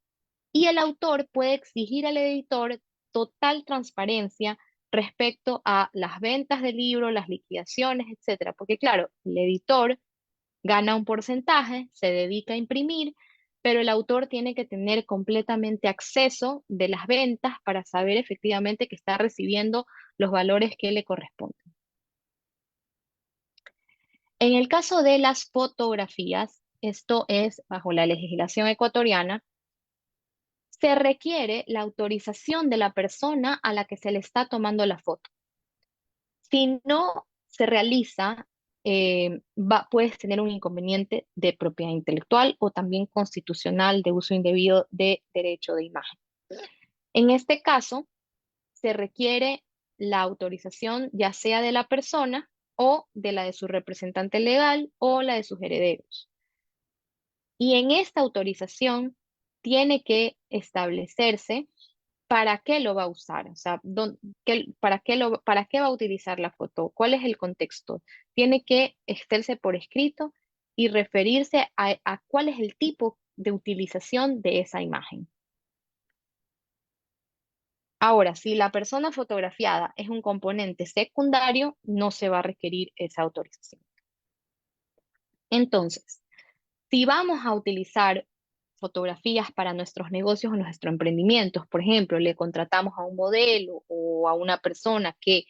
y el autor puede exigir al editor total transparencia respecto a las ventas del libro, las liquidaciones, etcétera. Porque claro, el editor gana un porcentaje, se dedica a imprimir, pero el autor tiene que tener completamente acceso de las ventas para saber efectivamente que está recibiendo los valores que le corresponden. En el caso de las fotografías, esto es bajo la legislación ecuatoriana, se requiere la autorización de la persona a la que se le está tomando la foto. Si no se realiza, puedes tener un inconveniente de propiedad intelectual o también constitucional de uso indebido de derecho de imagen. En este caso, se requiere la autorización ya sea de la persona o de la de su representante legal o la de sus herederos. Y en esta autorización tiene que establecerse para qué lo va a usar, o sea, para qué va a utilizar la foto, cuál es el contexto. Tiene que hacerse por escrito y referirse a cuál es el tipo de utilización de esa imagen. Ahora, si la persona fotografiada es un componente secundario, no se va a requerir esa autorización. Entonces, si vamos a utilizar fotografías para nuestros negocios o nuestros emprendimientos, por ejemplo, le contratamos a un modelo o a una persona que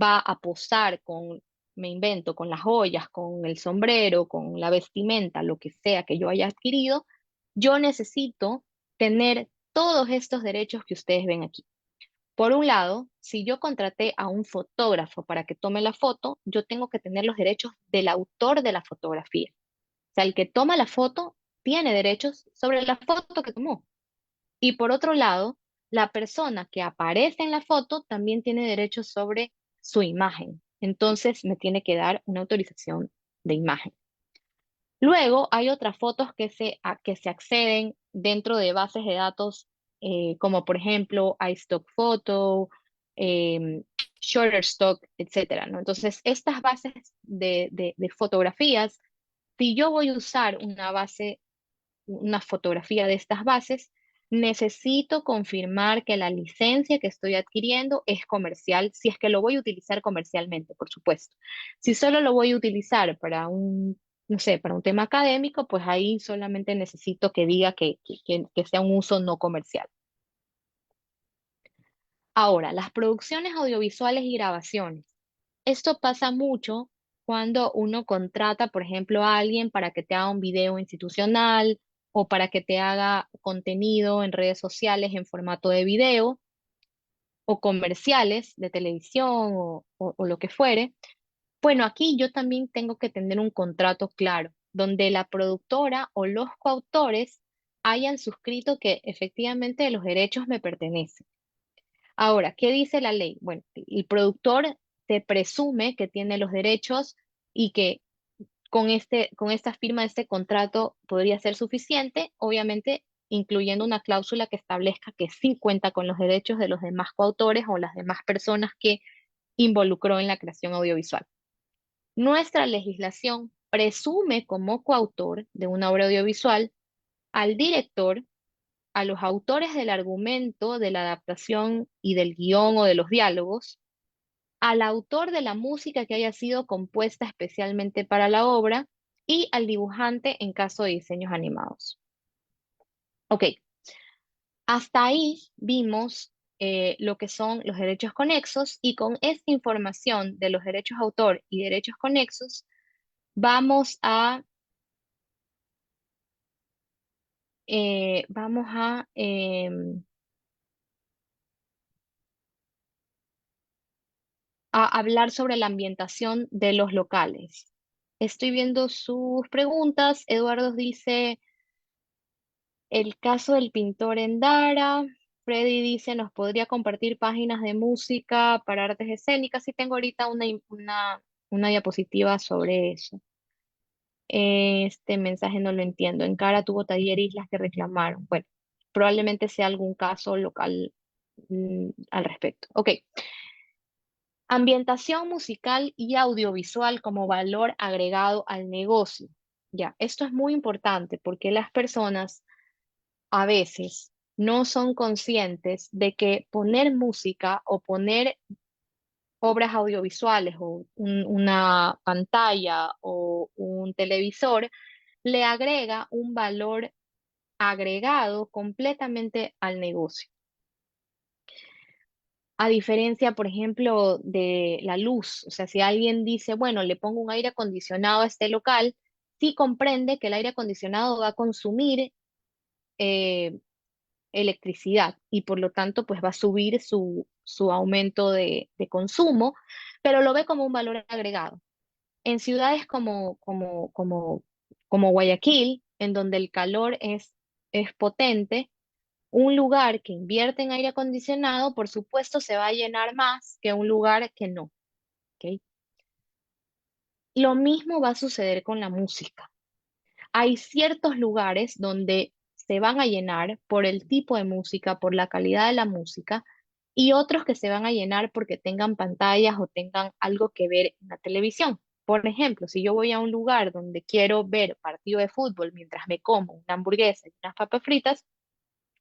va a posar con, me invento, con las joyas, con el sombrero, con la vestimenta, lo que sea que yo haya adquirido, yo necesito tener todos estos derechos que ustedes ven aquí. Por un lado, si yo contraté a un fotógrafo para que tome la foto, yo tengo que tener los derechos del autor de la fotografía. O sea, el que toma la foto tiene derechos sobre la foto que tomó. Y por otro lado, la persona que aparece en la foto también tiene derechos sobre su imagen. Entonces me tiene que dar una autorización de imagen. Luego hay otras fotos que se acceden dentro de bases de datos, como por ejemplo iStock Photo, em, Shutterstock, etcétera, ¿no? Entonces, estas bases de fotografías, si yo voy a usar una fotografía de estas bases, necesito confirmar que la licencia que estoy adquiriendo es comercial, si es que lo voy a utilizar comercialmente, por supuesto. Si solo lo voy a utilizar para no sé, para un tema académico, pues ahí solamente necesito que diga que sea un uso no comercial. Ahora, las producciones audiovisuales y grabaciones. Esto pasa mucho cuando uno contrata, por ejemplo, a alguien para que te haga un video institucional o para que te haga contenido en redes sociales en formato de video o comerciales de televisión o lo que fuere. Bueno, aquí yo también tengo que tener un contrato claro, donde la productora o los coautores hayan suscrito que efectivamente los derechos me pertenecen. Ahora, ¿qué dice la ley? Bueno, el productor se presume que tiene los derechos y que con esta firma de este contrato podría ser suficiente, obviamente incluyendo una cláusula que establezca que sí cuenta con los derechos de los demás coautores o las demás personas que involucró en la creación audiovisual. Nuestra legislación presume como coautor de una obra audiovisual al director, a los autores del argumento, de la adaptación y del guión o de los diálogos, al autor de la música que haya sido compuesta especialmente para la obra y al dibujante en caso de diseños animados. Ok, hasta ahí vimos lo que son los derechos conexos y con esta información de los derechos autor y derechos conexos vamos vamos a hablar sobre la ambientación de los locales. Estoy viendo sus preguntas. Eduardo dice, el caso del pintor en Dara. Freddy dice, ¿nos podría compartir páginas de música para artes escénicas? Sí, tengo ahorita una diapositiva sobre eso. Este mensaje no lo entiendo. En Cara tuvo taller Islas que reclamaron. Bueno, probablemente sea algún caso local al respecto. Ok. Ambientación musical y audiovisual como valor agregado al negocio. Ya, esto es muy importante porque las personas a veces no son conscientes de que poner música o poner obras audiovisuales o una pantalla o un televisor le agrega un valor agregado completamente al negocio. A diferencia, por ejemplo, de la luz, o sea, si alguien dice, bueno, le pongo un aire acondicionado a este local, sí comprende que el aire acondicionado va a consumir eh, electricidad y por lo tanto, pues va a subir su aumento de consumo, pero lo ve como un valor agregado. En ciudades como Guayaquil, en donde el calor es potente, un lugar que invierte en aire acondicionado, por supuesto, se va a llenar más que un lugar que no. ¿Ok? Lo mismo va a suceder con la música. Hay ciertos lugares donde se van a llenar por el tipo de música, por la calidad de la música, y otros que se van a llenar porque tengan pantallas o tengan algo que ver en la televisión. Por ejemplo, si yo voy a un lugar donde quiero ver partido de fútbol mientras me como una hamburguesa y unas papas fritas,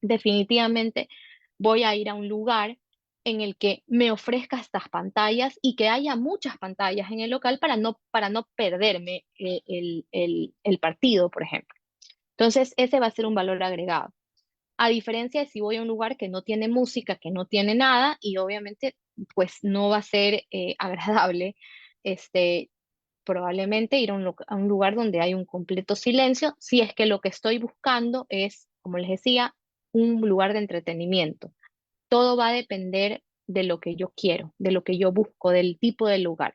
definitivamente voy a ir a un lugar en el que me ofrezca estas pantallas y que haya muchas pantallas en el local para no perderme el partido, por ejemplo. Entonces, ese va a ser un valor agregado. A diferencia de si voy a un lugar que no tiene música, que no tiene nada, y obviamente, pues no va a ser agradable, este, probablemente ir a a un lugar donde hay un completo silencio, si es que lo que estoy buscando es, como les decía, un lugar de entretenimiento. Todo va a depender de lo que yo quiero, de lo que yo busco, del tipo de lugar.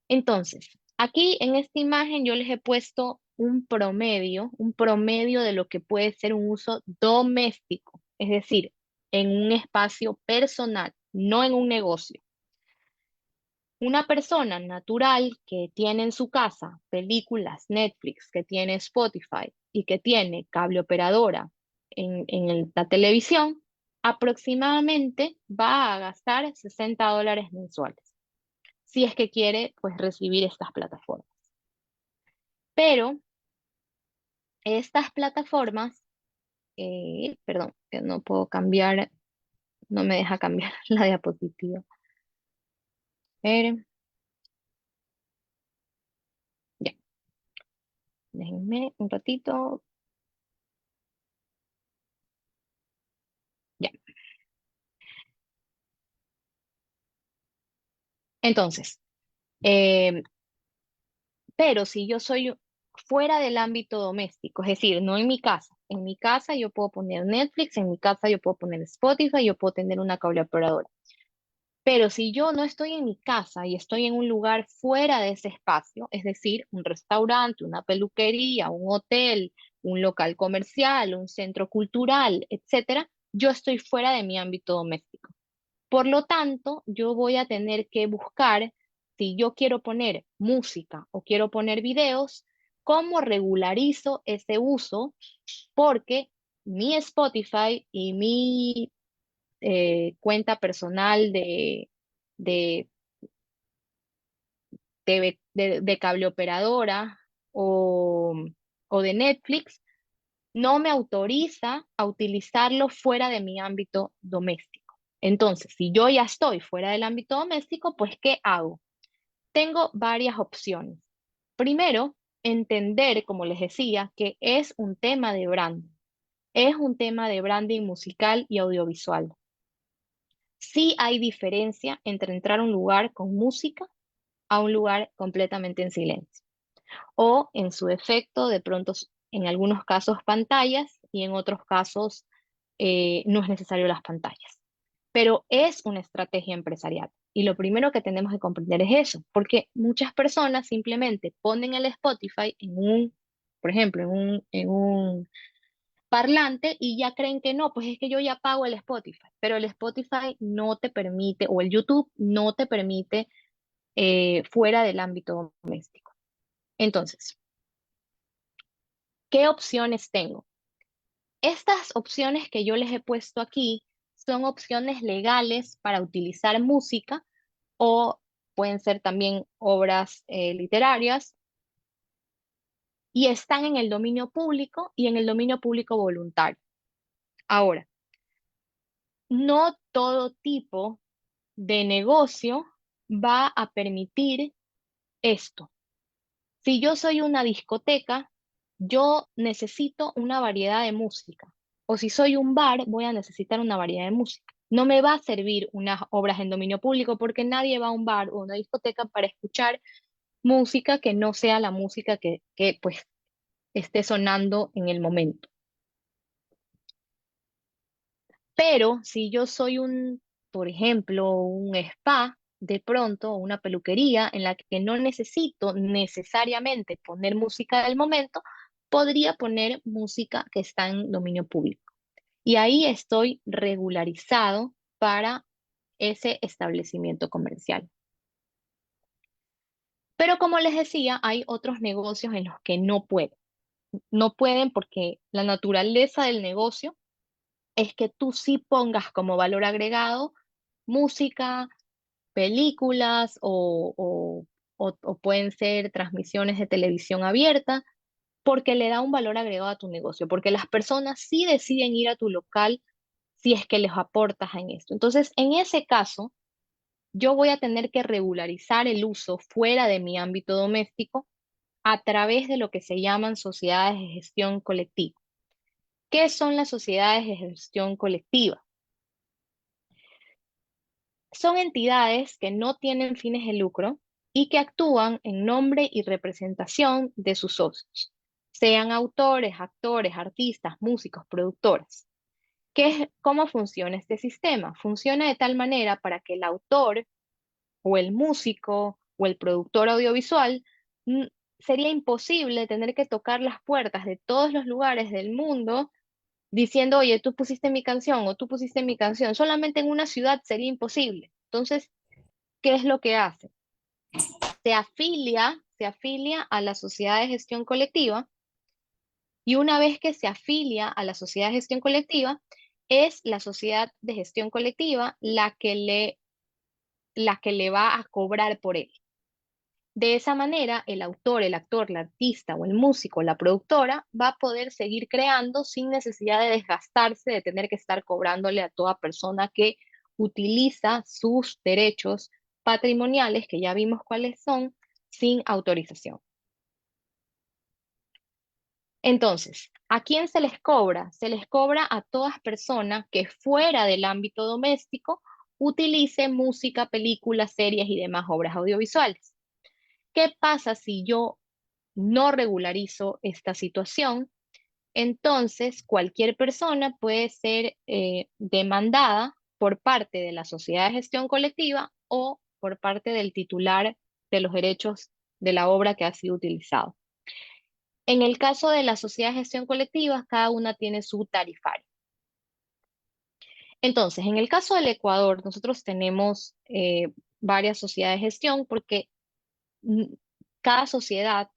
Entonces, aquí en esta imagen yo les he puesto un promedio de lo que puede ser un uso doméstico, es decir, en un espacio personal, no en un negocio. Una persona natural que tiene en su casa películas Netflix, que tiene Spotify y que tiene cable operadora en la televisión, aproximadamente va a gastar $60 mensuales, si es que quiere pues recibir estas plataformas. Pero estas plataformas, perdón, que no puedo cambiar, no me deja cambiar la diapositiva. A ver, ya, déjenme un ratito. Ya. Entonces, eh, pero si yo soy fuera del ámbito doméstico, es decir, no en mi casa yo puedo poner Netflix, en mi casa yo puedo poner Spotify, yo puedo tener una cable operadora. Pero si yo no estoy en mi casa y estoy en un lugar fuera de ese espacio, es decir, un restaurante, una peluquería, un hotel, un local comercial, un centro cultural, etcétera, yo estoy fuera de mi ámbito doméstico. Por lo tanto, yo voy a tener que buscar, si yo quiero poner música o quiero poner videos, cómo regularizo ese uso, porque mi Spotify y mi cuenta personal de, de cable operadora o, o de Netflix no me autoriza a utilizarlo fuera de mi ámbito doméstico. Entonces, si yo ya estoy fuera del ámbito doméstico, pues ¿qué hago? Tengo varias opciones. Primero, entender, como les decía, que es un tema de branding. Es un tema de branding musical y audiovisual. Sí hay diferencia entre entrar a un lugar con música a un lugar completamente en silencio. O en su defecto, de pronto, en algunos casos pantallas y en otros casos no es necesario las pantallas. Pero es una estrategia empresarial. Y lo primero que tenemos que comprender es eso, porque muchas personas simplemente ponen el Spotify por ejemplo, en un parlante y ya creen que no, pues es que yo ya pago el Spotify, pero el Spotify no te permite, o el YouTube no te permite fuera del ámbito doméstico. Entonces, ¿qué opciones tengo? Estas opciones que yo les he puesto aquí son opciones legales para utilizar música o pueden ser también obras literarias y están en el dominio público y en el dominio público voluntario. Ahora, no todo tipo de negocio va a permitir esto. Si yo soy una discoteca, yo necesito una variedad de música. O si soy un bar, voy a necesitar una variedad de música. No me va a servir unas obras en dominio público porque nadie va a un bar o una discoteca para escuchar música que no sea la música que pues esté sonando en el momento. Pero si yo soy por ejemplo, un spa, de pronto, o una peluquería en la que no necesito necesariamente poner música del momento, podría poner música que está en dominio público. Y ahí estoy regularizado para ese establecimiento comercial. Pero como les decía, hay otros negocios en los que no pueden. No pueden porque la naturaleza del negocio es que tú sí pongas como valor agregado música, películas o pueden ser transmisiones de televisión abierta, porque le da un valor agregado a tu negocio, porque las personas sí deciden ir a tu local si es que les aportas en esto. Entonces, en ese caso, yo voy a tener que regularizar el uso fuera de mi ámbito doméstico a través de lo que se llaman sociedades de gestión colectiva. ¿Qué son las sociedades de gestión colectiva? Son entidades que no tienen fines de lucro y que actúan en nombre y representación de sus socios, sean autores, actores, artistas, músicos, productores. ¿Cómo funciona este sistema? Funciona de tal manera para que el autor o el músico o el productor audiovisual, mm, sería imposible tener que tocar las puertas de todos los lugares del mundo diciendo, oye, tú pusiste mi canción o tú pusiste mi canción. Solamente en una ciudad sería imposible. Entonces, ¿qué es lo que hace? Se afilia a la sociedad de gestión colectiva, y una vez que se afilia a la sociedad de gestión colectiva, es la sociedad de gestión colectiva la que le va a cobrar por él. De esa manera, el autor, el actor, la artista o el músico, la productora, va a poder seguir creando sin necesidad de desgastarse, de tener que estar cobrándole a toda persona que utiliza sus derechos patrimoniales, que ya vimos cuáles son, sin autorización. Entonces, ¿a quién se les cobra? Se les cobra a todas personas que fuera del ámbito doméstico utilicen música, películas, series y demás obras audiovisuales. ¿Qué pasa si yo no regularizo esta situación? Entonces, cualquier persona puede ser demandada por parte de la sociedad de gestión colectiva o por parte del titular de los derechos de la obra que ha sido utilizado. En el caso de la sociedad de gestión colectiva, cada una tiene su tarifario. Entonces, en el caso del Ecuador, nosotros tenemos varias sociedades de gestión porque mm, cada sociedad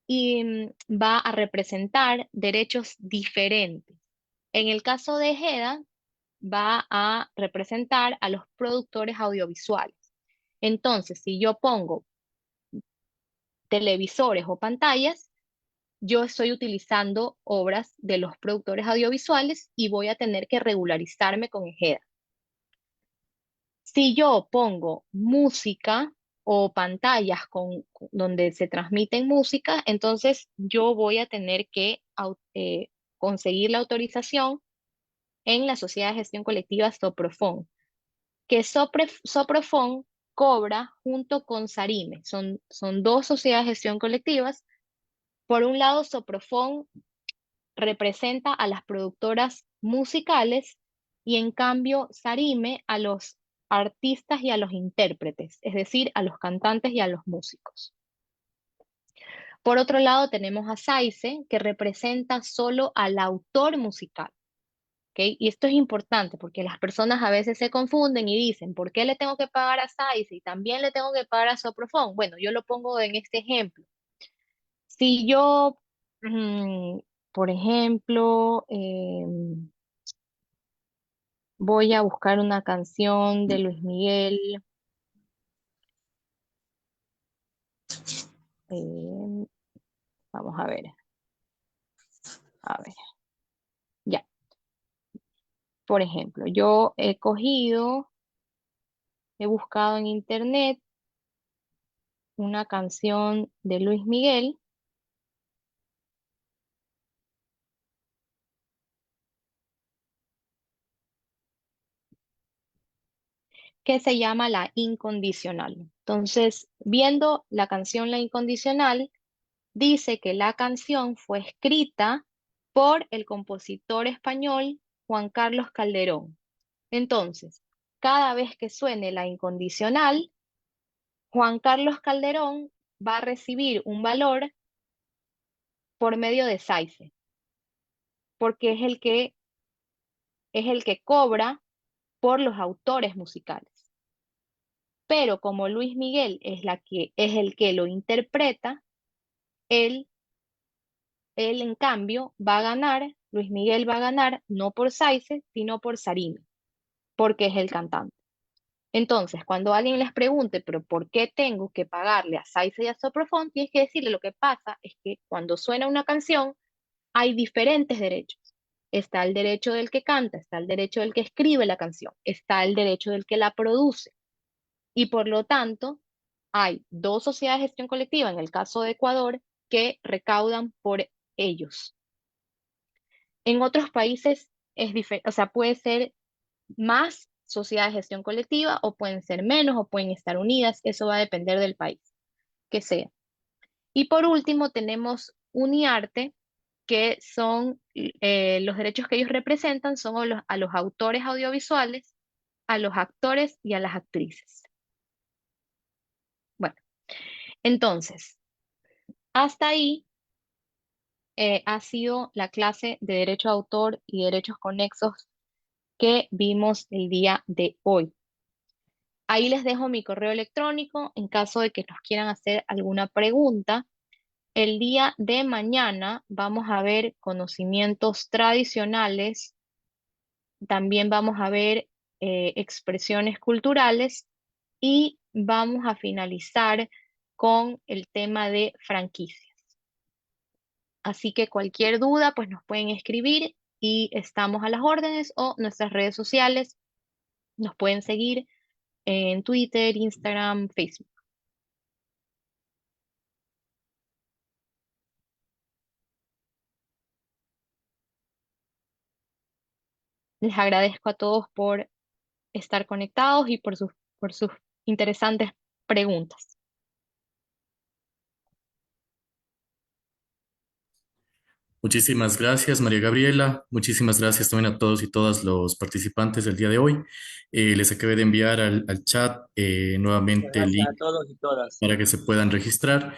va a representar derechos diferentes. En el caso de GEDA, va a representar a los productores audiovisuales. Entonces, si yo pongo televisores o pantallas, yo estoy utilizando obras de los productores audiovisuales y voy a tener que regularizarme con EGEDA. Si yo pongo música o pantallas donde se transmiten música, entonces yo voy a tener que conseguir la autorización en la Sociedad de Gestión Colectiva Soprofon, que Soprofon cobra junto con Sarime. Son dos sociedades de gestión colectivas. Por un lado, Soprofon representa a las productoras musicales y en cambio Sarime a los artistas y a los intérpretes, es decir, a los cantantes y a los músicos. Por otro lado, tenemos a SAICE, que representa solo al autor musical. ¿Okay? Y esto es importante porque las personas a veces se confunden y dicen, ¿por qué le tengo que pagar a SAICE y también le tengo que pagar a Soprofon? Bueno, yo lo pongo en este ejemplo. Si yo, por ejemplo, voy a buscar una canción de Luis Miguel, vamos a ver, ya. Por ejemplo, yo he buscado en internet una canción de Luis Miguel que se llama La Incondicional. Entonces, viendo la canción La Incondicional, dice que la canción fue escrita por el compositor español Juan Carlos Calderón. Entonces, cada vez que suene La Incondicional, Juan Carlos Calderón va a recibir un valor por medio de SAICE, porque es el que cobra por los autores musicales. Pero como Luis Miguel es el que lo interpreta, él en cambio va a ganar, Luis Miguel va a ganar no por SAICE, sino por Sarime, porque es el cantante. Entonces, cuando alguien les pregunte, pero ¿por qué tengo que pagarle a SAICE y a Soprofon? Tienes que decirle, lo que pasa es que cuando suena una canción hay diferentes derechos. Está el derecho del que canta, está el derecho del que escribe la canción, está el derecho del que la produce. Y por lo tanto, hay dos sociedades de gestión colectiva, en el caso de Ecuador, que recaudan por ellos. En otros países es diferente, o sea, puede ser más sociedades de gestión colectiva o pueden ser menos o pueden estar unidas, eso va a depender del país que sea. Y por último tenemos Uniarte, que son los derechos que ellos representan son a los autores audiovisuales, a los actores y a las actrices. Bueno, entonces, hasta ahí ha sido la clase de derecho de autor y derechos conexos que vimos el día de hoy. Ahí les dejo mi correo electrónico en caso de que nos quieran hacer alguna pregunta. El día de mañana vamos a ver conocimientos tradicionales, también vamos a ver expresiones culturales y vamos a finalizar con el tema de franquicias. Así que cualquier duda, pues nos pueden escribir y estamos a las órdenes, o nuestras redes sociales nos pueden seguir en Twitter, Instagram, Facebook. Les agradezco a todos por estar conectados y por sus interesantes preguntas. Muchísimas gracias, María Gabriela. Muchísimas gracias también a todos y todas los participantes del día de hoy. Les acabé de enviar al chat nuevamente el Gracias a link todos y todas. para que se puedan registrar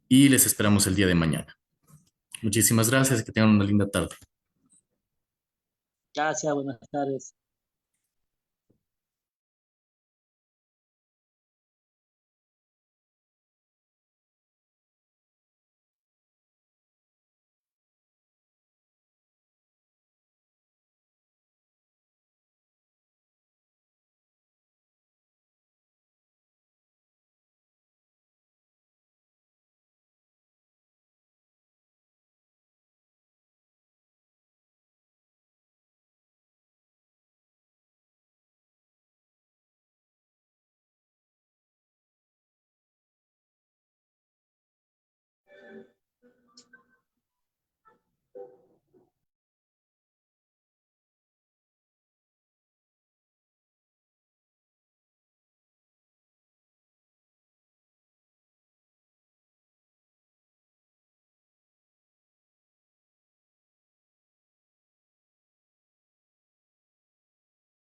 y les esperamos el día de mañana. Muchísimas gracias y que tengan una linda tarde. Gracias, buenas tardes.